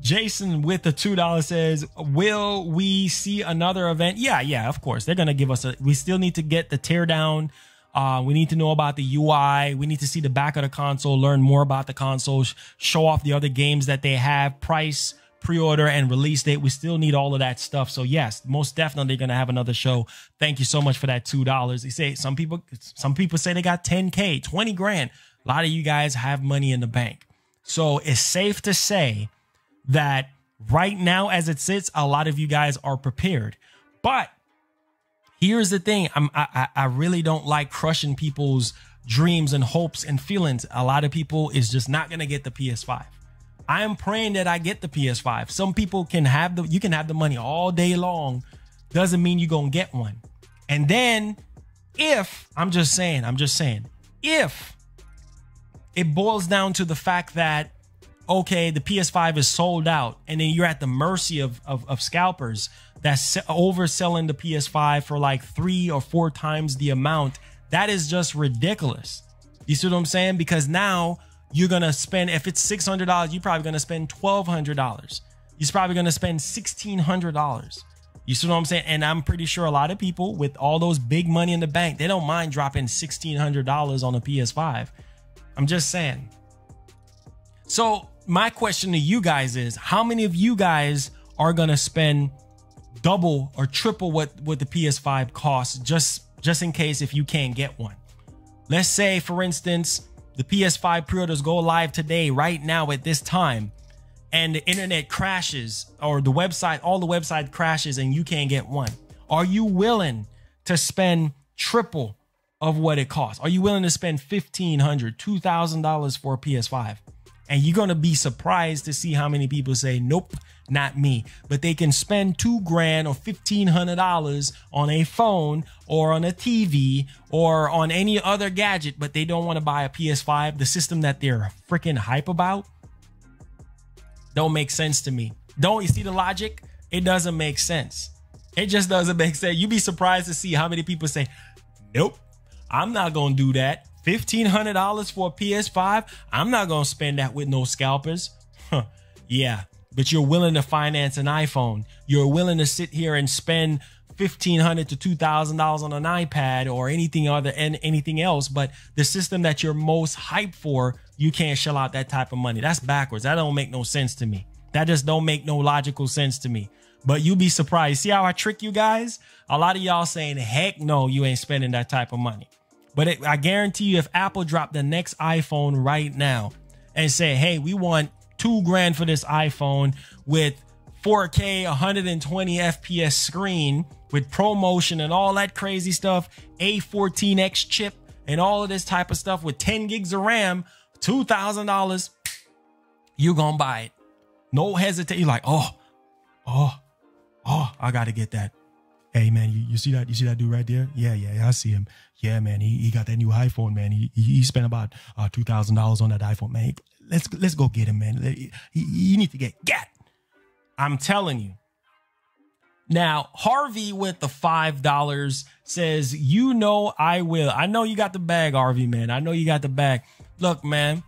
Jason with the $2 says, will we see another event? Yeah, of course. They're going to give us we still need to get the teardown. We need to know about the UI. We need to see the back of the console, learn more about the console, show off the other games that they have, price, pre-order, and release date. We still need all of that stuff. So yes, most definitely going to have another show. Thank you so much for that $2. They say some people say they got 10K, 20 grand. A lot of you guys have money in the bank. So it's safe to say that right now, as it sits, a lot of you guys are prepared. But here's the thing. I really don't like crushing people's dreams and hopes and feelings. A lot of people is just not going to get the PS5. I am praying that I get the PS5. Some people can have you can have the money all day long. Doesn't mean you're going to get one. And then I'm just saying, if it boils down to the fact that, okay, the PS5 is sold out, and then you're at the mercy of scalpers that's overselling the PS5 for like 3 or 4 times the amount. That is just ridiculous. You see what I'm saying? Because now you're going to spend, if it's $600, you're probably going to spend $1,200. You're probably going to spend $1,600. You see what I'm saying? And I'm pretty sure a lot of people with all those big money in the bank, they don't mind dropping $1,600 on a PS5. I'm just saying. So my question to you guys is, how many of you guys are going to spend double or triple what the PS5 costs just in case if you can't get one? Let's say, for instance, the PS5 pre-orders go live today, right now at this time, and the internet crashes, or all the website crashes and you can't get one. Are you willing to spend triple of what it costs? Are you willing to spend $1,500, $2,000 for a PS5? And you're going to be surprised to see how many people say, nope, not me. But they can spend $2,000 or $1,500 on a phone or on a TV or on any other gadget, but they don't want to buy a PS5, the system that they're freaking hype about. Don't make sense to me. Don't you see the logic? It doesn't make sense. It just doesn't make sense. You'd be surprised to see how many people say, nope, I'm not going to do that. $1,500 for a PS5. I'm not going to spend that with no scalpers. Huh. Yeah, but you're willing to finance an iPhone. You're willing to sit here and spend $1,500 to $2,000 on an iPad or anything other and anything else. But the system that you're most hyped for, you can't shell out that type of money. That's backwards. That don't make no sense to me. That just don't make no logical sense to me. But you'll be surprised. See how I trick you guys? A lot of y'all saying, heck no, you ain't spending that type of money. But I guarantee you, if Apple dropped the next iPhone right now and say, hey, we want $2,000 for this iPhone with 4K 120 FPS screen with ProMotion and all that crazy stuff, A14X chip and all of this type of stuff with 10 gigs of RAM, $2,000, you're going to buy it. No hesitation. You're like, oh, I got to get that. Hey, man, you see that? You see that dude right there? Yeah, I see him. Yeah, man, he got that new iPhone, man. He spent about $2,000 on that iPhone, man. Let's go get him, man. You need to get. I'm telling you. Now, Harvey with the $5 says, you know I will. I know you got the bag, Harvey, man. I know you got the bag. Look, man.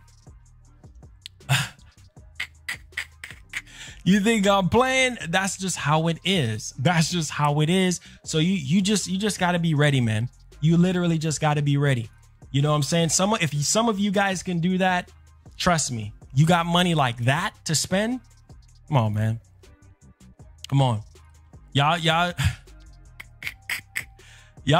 You think I'm playing? That's just how it is. That's just how it is. So you just got to be ready, man. You literally just got to be ready. You know what I'm saying? If some of you guys can do that, trust me. You got money like that to spend? Come on, man. Come on. Y'all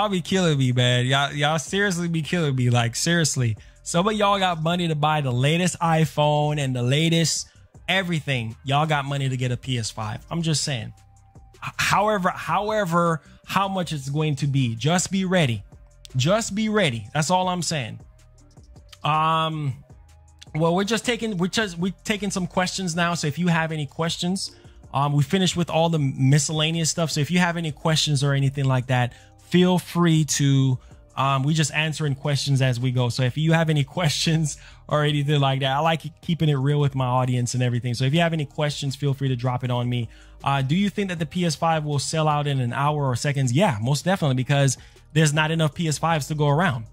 be killing me, man. Y'all seriously be killing me. Like, seriously. Some of y'all got money to buy the latest iPhone and the latest everything. Y'all got money to get a PS5. I'm just saying. However, how much it's going to be, just be ready. Just be ready. That's all I'm saying. Well, we're taking some questions now. So if you have any questions, we finished with all the miscellaneous stuff. So if you have any questions or anything like that, feel free to, we just answering questions as we go. So if you have any questions or anything like that, I like keeping it real with my audience and everything. So if you have any questions, feel free to drop it on me. Do you think that the PS5 will sell out in an hour or seconds? Yeah, most definitely, because there's not enough PS5s to go around.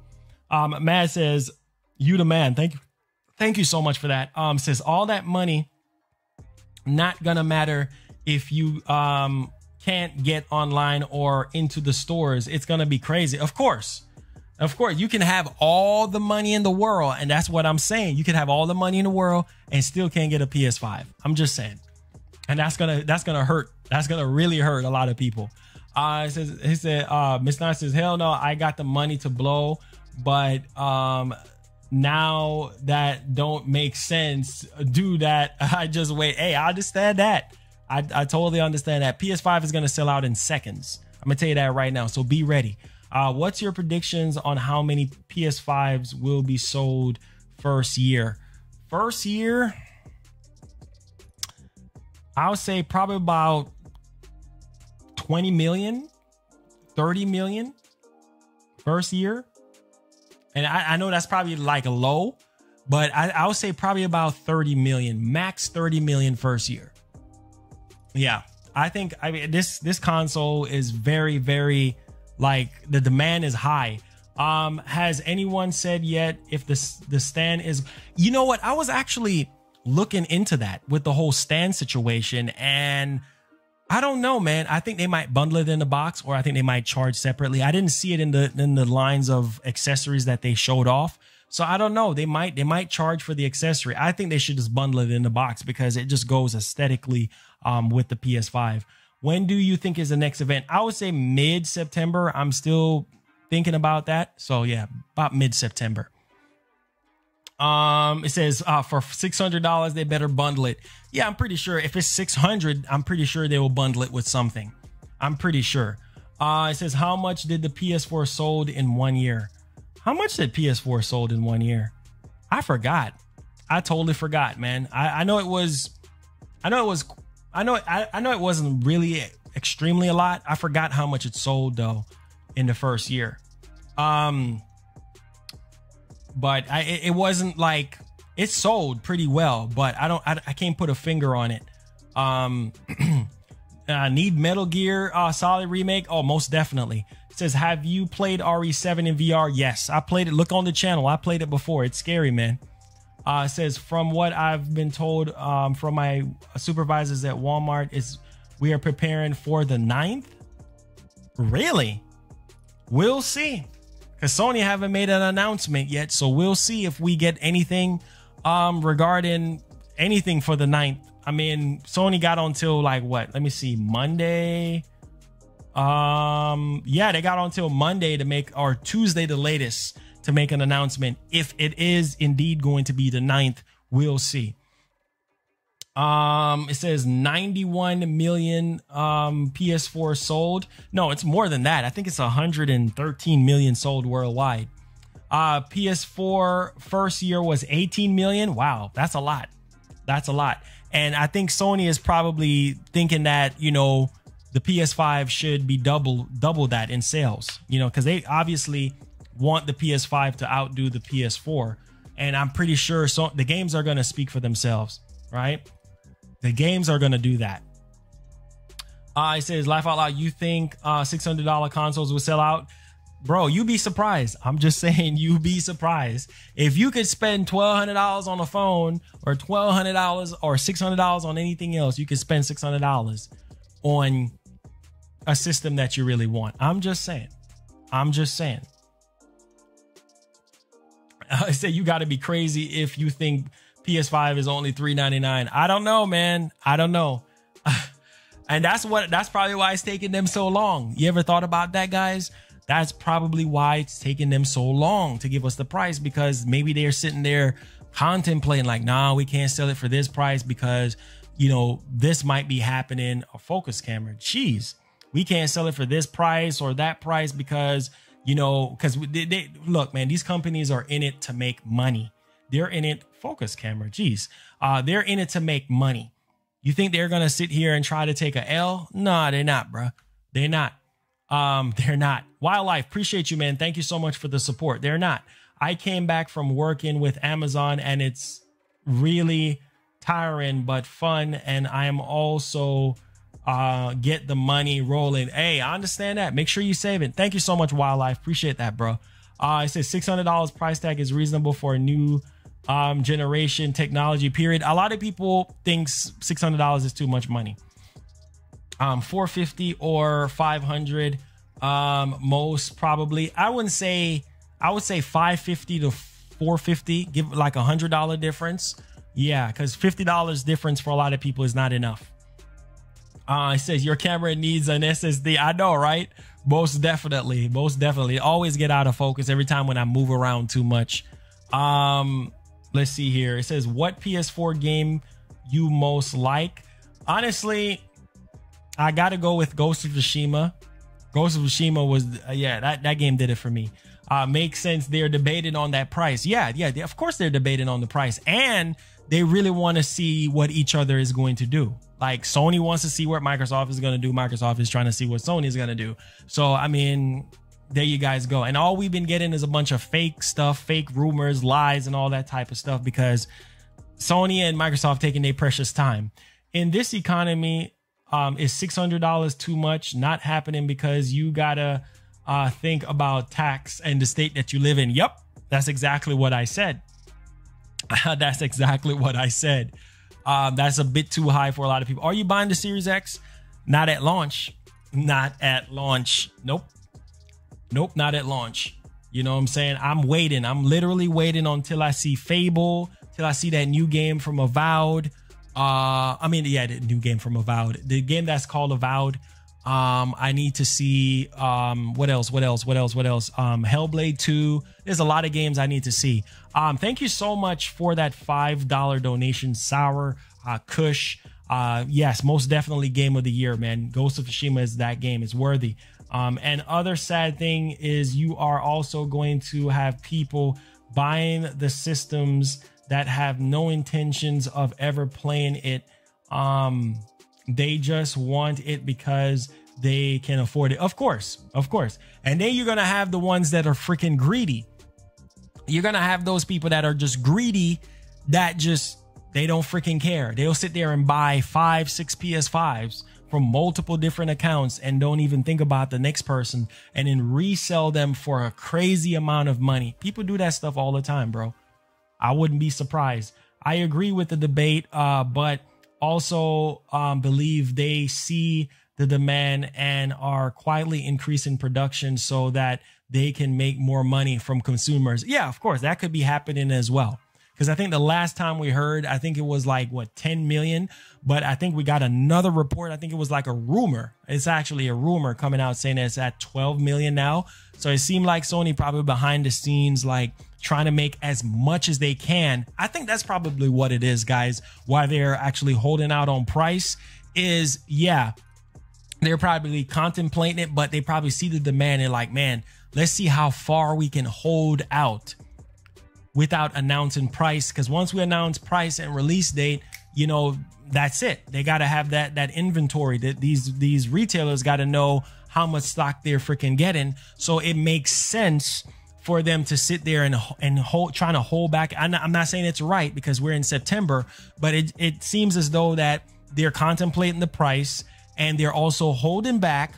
Matt says, you the man. Thank you so much for that. Says all that money not gonna matter if you can't get online or into the stores. It's gonna be crazy. Of course, you can have all the money in the world, and that's what I'm saying. You can have all the money in the world and still can't get a PS5. I'm just saying, and that's gonna hurt. That's gonna really hurt a lot of people. He said, Miss Knight says, hell no, I got the money to blow, but now that don't make sense. Do that. I just wait. Hey, I understand that. I totally understand that. PS5 is gonna sell out in seconds. I'm gonna tell you that right now. So be ready. What's your predictions on how many PS5s will be sold first year? First year, I would say probably about 20 million, 30 million first year. And I know that's probably like low, but I would say probably about 30 million, max 30 million first year. Yeah, I mean, this console is very, very, like, the demand is high. Has anyone said yet if the stand is, you know what? I was actually looking into that with the whole stand situation, and I don't know, man. I think they might bundle it in the box, or I think they might charge separately. I didn't see it in the lines of accessories that they showed off. So I don't know. They might charge for the accessory. I think they should just bundle it in the box because it just goes aesthetically with the PS5. When do you think is the next event? I would say mid-September. I'm still thinking about that. So yeah, about mid-September. It says for $600 they better bundle it. Yeah, I'm pretty sure if it's $600, I'm pretty sure they will bundle it with something. I'm pretty sure. It says, how much did the PS4 sold in 1 year? How much did PS4 sold in 1 year? I forgot. I totally forgot, man. I know it wasn't really extremely a lot. I forgot how much it sold though in the first year. But it wasn't like, it sold pretty well, but I can't put a finger on it. Need Metal Gear Solid Remake? Oh, most definitely. It says, have you played RE7 in VR? Yes, I played it. Look on the channel. I played it before. It's scary, man. It says, from what I've been told from my supervisors at Walmart, is we are preparing for the 9th. Really? We'll see. Because Sony haven't made an announcement yet, so we'll see if we get anything regarding anything for the 9th. I mean, Sony got until like what? Let me see, Monday. Yeah, they got until Monday to make, or Tuesday the latest, to make an announcement. If it is indeed going to be the 9th, we'll see. It says 91 million PS4 sold. No, it's more than that. I think it's 113 million sold worldwide. PS4 first year was 18 million. Wow, that's a lot. That's a lot. And I think Sony is probably thinking that, you know, the PS5 should be double that in sales, you know, because they obviously want the PS5 to outdo the PS4. And I'm pretty sure the games are going to speak for themselves, right? The games are going to do that. It says, laugh out loud, you think $600 consoles will sell out? Bro, you be surprised. I'm just saying, you be surprised. If you could spend $1,200 on a phone, or $1,200 or $600 on anything else, you could spend $600 on a system that you really want. I'm just saying. I'm just saying. I say you got to be crazy if you think PS5 is only $399. I don't know, man. I don't know. And that's probably why it's taking them so long. You ever thought about that, guys? That's probably why it's taking them so long to give us the price, because maybe they're sitting there contemplating like, nah, we can't sell it for this price because, you know, this might be happening. A focus camera. Jeez, we can't sell it for this price or that price because, you know, because they look, man, these companies are in it to make money. They're in it. Focus camera. Jeez. They're in it to make money. You think they're going to sit here and try to take a L? Nah, they're not, bro. They're not. They're not. Wildlife, appreciate you, man. Thank you so much for the support. They're not. I came back from working with Amazon and it's really tiring but fun, and I am also get the money rolling. Hey, I understand that. Make sure you save it. Thank you so much, Wildlife. Appreciate that, bro. It says $600 price tag is reasonable for a new generation technology, period. A lot of people think $600 is too much money. $450 or $500, most probably. I would say $550 to $450. Give like $100 difference. Yeah, because $50 difference for a lot of people is not enough. It says your camera needs an SSD. I know, right? Most definitely. Always get out of focus every time when I move around too much. Let's see here. It says, what PS4 game you most like? Honestly, I gotta go with Ghost of Tsushima. Ghost of Tsushima was, yeah, that game did it for me. Makes sense. They're debating on that price. Yeah, of course they're debating on the price, and they really want to see what each other is going to do. Like Sony wants to see what Microsoft is going to do. Microsoft is trying to see what Sony is going to do. So, I mean, there you guys go. And all we've been getting is a bunch of fake stuff, fake rumors, lies, and all that type of stuff, because Sony and Microsoft taking their precious time. In this economy, is $600 too much? Not happening, because you gotta think about tax and the state that you live in. Yep, that's exactly what I said. That's exactly what I said. That's a bit too high for a lot of people. Are you buying the Series X? Not at launch. Not at launch. Nope, not at launch. You know what I'm saying? I'm waiting. I'm literally waiting until I see Fable, till I see that new game from Avowed. I mean, yeah, the new game from Avowed, the game that's called Avowed. I need to see what else? Hellblade 2. There's a lot of games I need to see. Thank you so much for that $5 donation, Sour Kush. Yes, most definitely game of the year, man. Ghost of Tsushima is that game. It's worthy. And other sad thing is you are also going to have people buying the systems that have no intentions of ever playing it. They just want it because they can afford it. Of course. And then you're going to have the ones that are freaking greedy. You're going to have those people that are just greedy, that just, they don't freaking care. They'll sit there and buy 5, 6 PS5s from multiple different accounts and don't even think about the next person, and then resell them for a crazy amount of money. People do that stuff all the time, bro. I wouldn't be surprised. I agree with the debate, but also believe they see the demand and are quietly increasing production so that they can make more money from consumers. Yeah, of course, that could be happening as well. Because I think the last time we heard, I think it was like, what, 10 million? But I think we got another report. I think it was like a rumor. It's actually a rumor coming out saying it's at 12 million now. So it seemed like Sony probably behind the scenes, like trying to make as much as they can. I think that's probably what it is, guys. Why they're actually holding out on price is, yeah, they're probably contemplating it, but they probably see the demand and like, man, let's see how far we can hold out without announcing price. Because once we announce price and release date, you know, that's it. They got to have that inventory. That these retailers got to know how much stock they're freaking getting. So it makes sense for them to sit there and trying to hold back. I'm not saying it's right because we're in September, but it seems as though that they're contemplating the price and they're also holding back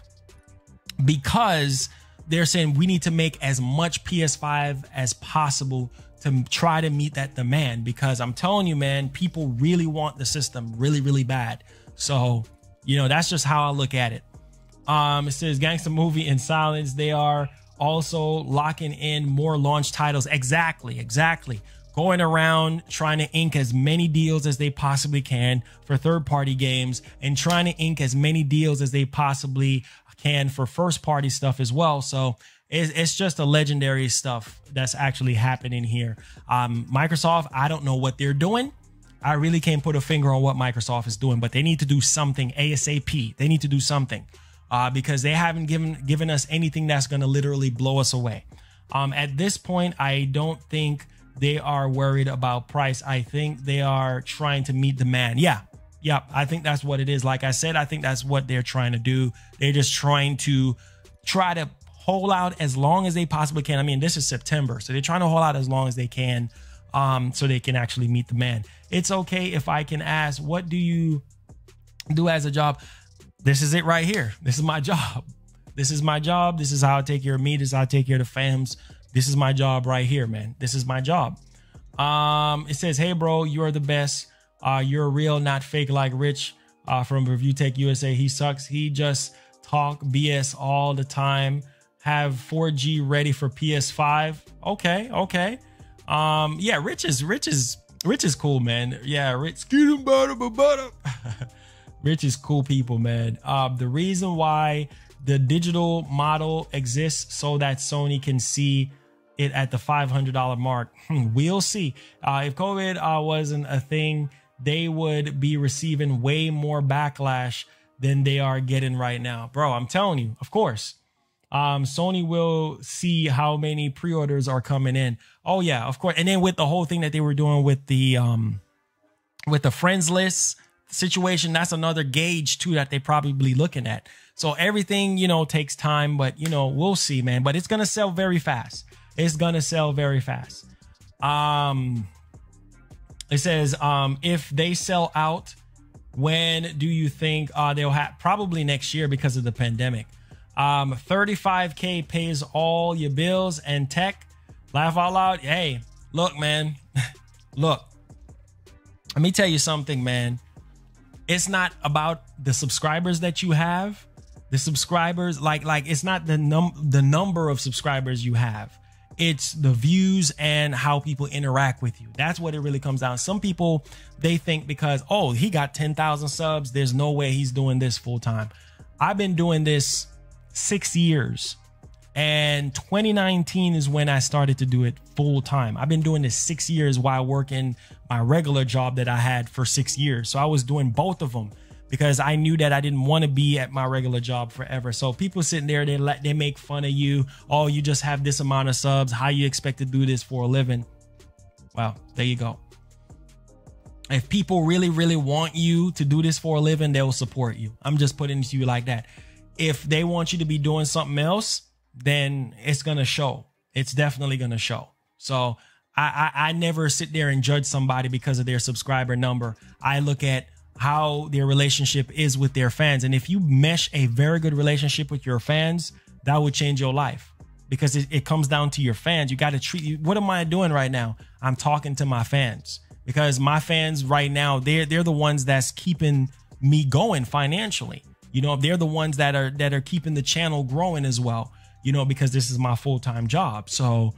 because they're saying we need to make as much PS5 as possible to try to meet that demand, because I'm telling you, man, people really want the system really, really bad. So, you know, that's just how I look at it. It says gangster movie in silence. They are also locking in more launch titles. Exactly. Going around trying to ink as many deals as they possibly can for third-party games and trying to ink as many deals as they possibly can for first-party stuff as well. So it's just a legendary stuff that's actually happening here. Microsoft, I don't know what they're doing. I really can't put a finger on what Microsoft is doing, but they need to do something ASAP. They need to do something because they haven't given us anything that's going to literally blow us away. At this point, I don't think they are worried about price. I think they are trying to meet demand. Yeah, I think that's what it is. Like I said, I think that's what they're trying to do. They're just trying to hold out as long as they possibly can. I mean, this is September, so they're trying to hold out as long as they can so they can actually meet demand. It's okay if I can ask, what do you do as a job? This is it right here. This is my job. This is my job. This is how I take care of me. This is how I take care of the fams. This is my job right here, man. This is my job. It says, hey, bro, you're the best. You're real, not fake like Rich from Review Tech USA. He sucks. He just talk BS all the time. Have 4G ready for PS5. Okay. Yeah, Rich is cool, man. Yeah, Rich. Rich is cool people, man. The reason why the digital model exists so that Sony can see it at the $500 mark. We'll see. If COVID wasn't a thing, they would be receiving way more backlash than they are getting right now. Bro, I'm telling you, of course. Sony will see how many pre-orders are coming in. Oh yeah, of course. And then with the whole thing that they were doing with the friends list situation, that's another gauge too that they probably looking at. So everything, you know, takes time, but you know, we'll see, man. But it's gonna sell very fast. It's gonna sell very fast. It says, if they sell out, when do you think they'll have? Probably next year because of the pandemic. 35K pays all your bills and tech. Laugh out loud. Hey, look, man. Look, let me tell you something, man. It's not about the subscribers that you have. The subscribers, like it's not the number of subscribers you have. It's the views and how people interact with you. That's what it really comes down. Some people, they think because, oh, he got 10,000 subs, there's no way he's doing this full time. I've been doing this 6 years, and 2019 is when I started to do it full time. I've been doing this 6 years while working my regular job that I had for 6 years. So I was doing both of them because I knew that I didn't want to be at my regular job forever. So people sitting there, they make fun of you. Oh, you just have this amount of subs. How you expect to do this for a living? Well, there you go. If people really, really want you to do this for a living, they'll support you. I'm just putting it to you like that. If they want you to be doing something else, then it's going to show. It's definitely going to show. So I never sit there and judge somebody because of their subscriber number. I look at how their relationship is with their fans. And if you mesh a very good relationship with your fans, that would change your life, because it comes down to your fans. You got to treat you. What am I doing right now? I'm talking to my fans, because my fans right now, they're the ones that's keeping me going financially. You know, they're the ones that are keeping the channel growing as well, you know, because this is my full-time job. So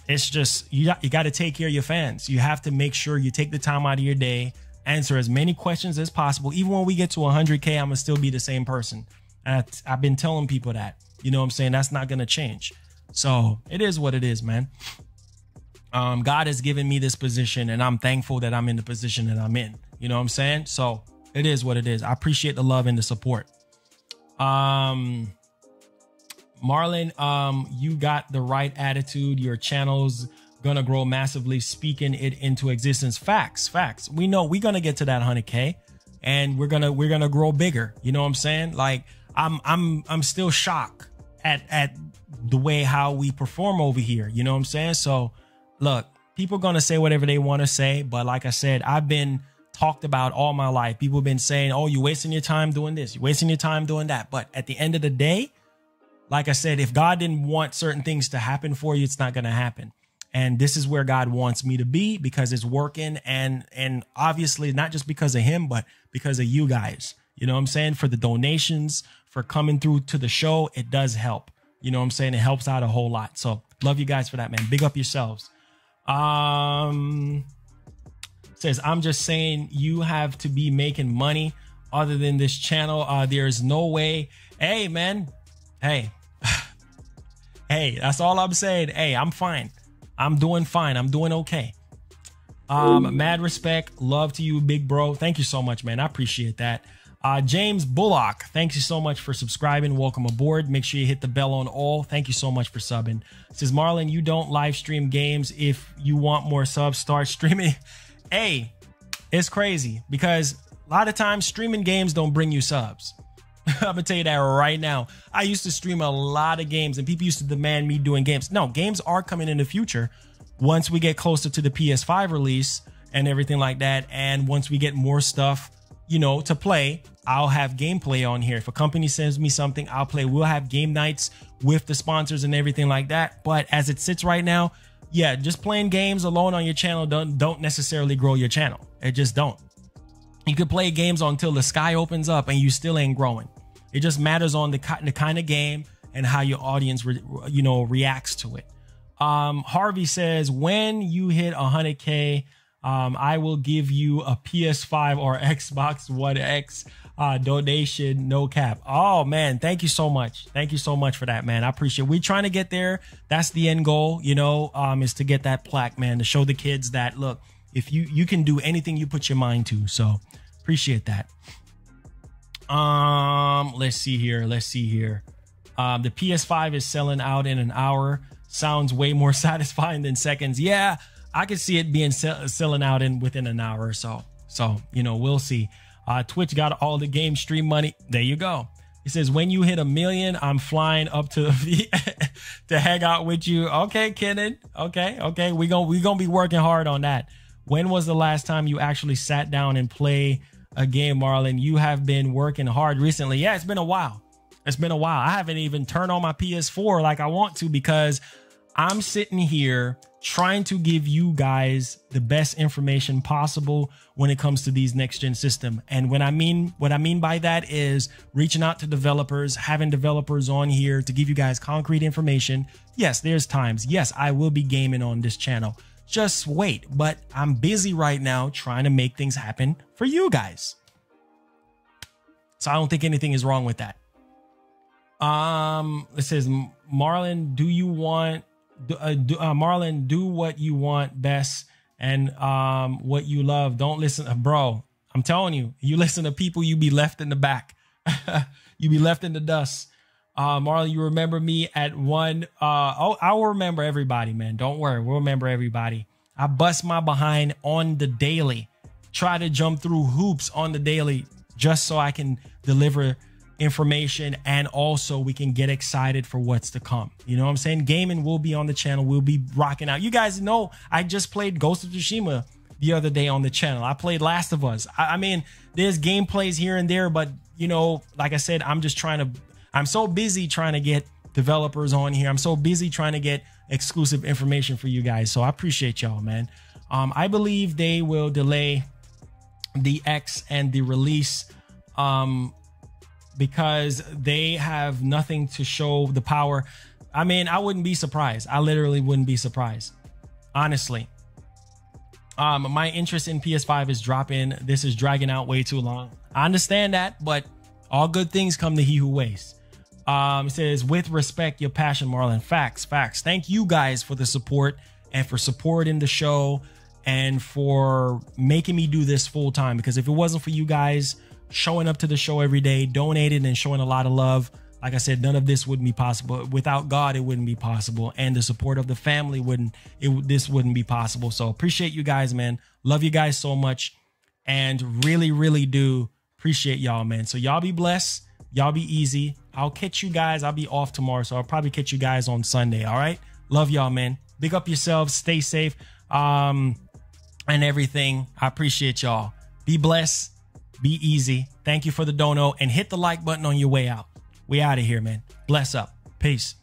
it's just, you got to take care of your fans. You have to make sure you take the time out of your day, answer as many questions as possible. Even when we get to 100K, I'm gonna still be the same person. And I've been telling people that, you know what I'm saying? That's not going to change. So it is what it is, man. God has given me this position, and I'm thankful that I'm in the position that I'm in. You know what I'm saying? So it is what it is. I appreciate the love and the support. Marlon, you got the right attitude. Your channel's gonna grow massively, speaking it into existence. Facts. We know we're gonna get to that 100K, and we're gonna grow bigger. You know what I'm saying? Like I'm still shocked at the way how we perform over here. You know what I'm saying? So look, people are gonna say whatever they want to say, but like I said, I've been talked about all my life. People have been saying, oh, you're wasting your time doing this, you're wasting your time doing that. But at the end of the day, like I said, if God didn't want certain things to happen for you, it's not gonna happen. And this is where God wants me to be, because it's working. And obviously not just because of him, but because of you guys. You know what I'm saying? For the donations, for coming through to the show, it does help. You know what I'm saying? It helps out a whole lot. So love you guys for that, man. Big up yourselves. Says, I'm just saying you have to be making money other than this channel. There's no way. Hey, man. Hey, hey, that's all I'm saying. Hey, I'm fine. I'm doing fine. I'm doing okay. Mad respect. Love to you, big bro. Thank you so much, man. I appreciate that. James Bullock, thank you so much for subscribing. Welcome aboard. Make sure you hit the bell on all. Thank you so much for subbing. It says, Marlon, you don't live stream games. If you want more subs, start streaming. Hey, it's crazy because a lot of times streaming games don't bring you subs. I'm gonna tell you that right now. I used to stream a lot of games and people used to demand me doing games. No, games are coming in the future once we get closer to the PS5 release and everything like that. And once we get more stuff, you know, to play, I'll have gameplay on here. If a company sends me something, I'll play. We'll have game nights with the sponsors and everything like that. But as it sits right now, yeah, just playing games alone on your channel don't necessarily grow your channel. It just don't. You could play games until the sky opens up and you still ain't growing. It just matters on the kind of game and how your audience, reacts to it. Harvey says, when you hit 100K, I will give you a PS5 or Xbox One X donation, no cap. Oh man, thank you so much. Thank you so much for that, man. I appreciate it. We're trying to get there. That's the end goal, is to get that plaque, man, to show the kids that, look, if you can do anything you put your mind to. So appreciate that. Let's see here. The PS5 is selling out in an hour. Sounds way more satisfying than seconds. Yeah, I could see it being selling out within an hour or so. So, we'll see. Twitch got all the game stream money. There you go. It says, when you hit 1 million, I'm flying up to to hang out with you. Okay, Kenan. Okay. We gonna be working hard on that. When was the last time you actually sat down and play a game, Marlon? You have been working hard recently. Yeah, it's been a while. I haven't even turned on my PS4 like I want to, because I'm sitting here trying to give you guys the best information possible when it comes to these next gen system. And what I mean by that is reaching out to developers, having developers on here to give you guys concrete information. Yes, there's times. Yes, I will be gaming on this channel. Just wait. But I'm busy right now trying to make things happen for you guys. So I don't think anything is wrong with that. It says, Marlon, Marlon, do what you want best and what you love. Don't listen, bro. I'm telling you, you listen to people, you be left in the back. You be left in the dust. Marlon, you remember me at one. I'll remember everybody, man. Don't worry, we'll remember everybody. I bust my behind on the daily try to jump through hoops on the daily just so I can deliver information, and also we can get excited for what's to come. You know what I'm saying? Gaming will be on the channel. We'll be rocking out. You guys know I just played Ghost of Tsushima the other day on the channel. I played Last of Us. I mean, there's gameplays here and there, but you know, like I said, I'm so busy trying to get developers on here. I'm so busy trying to get exclusive information for you guys. So I appreciate y'all, man. I believe they will delay the X and the release because they have nothing to show the power. I mean, I wouldn't be surprised. I literally wouldn't be surprised, honestly. My interest in PS5 is dropping. This is dragging out way too long. I understand that, but all good things come to he who waits. It says, with respect, your passion, Marlon. Facts. Thank you guys for the support and for supporting the show and for making me do this full time. Because if it wasn't for you guys showing up to the show every day, donating and showing a lot of love, like I said, none of this wouldn't be possible. Without God, it wouldn't be possible. And the support of the family this wouldn't be possible. So appreciate you guys, man. Love you guys so much. And really do appreciate y'all, man. So y'all be blessed. Y'all be easy. I'll catch you guys. I'll be off tomorrow, so I'll probably catch you guys on Sunday. All right. Love y'all, man. Big up yourselves. Stay safe. And everything. I appreciate y'all. Be blessed. Be easy. Thank you for the dono, and hit the like button on your way out. We out of here, man. Bless up. Peace.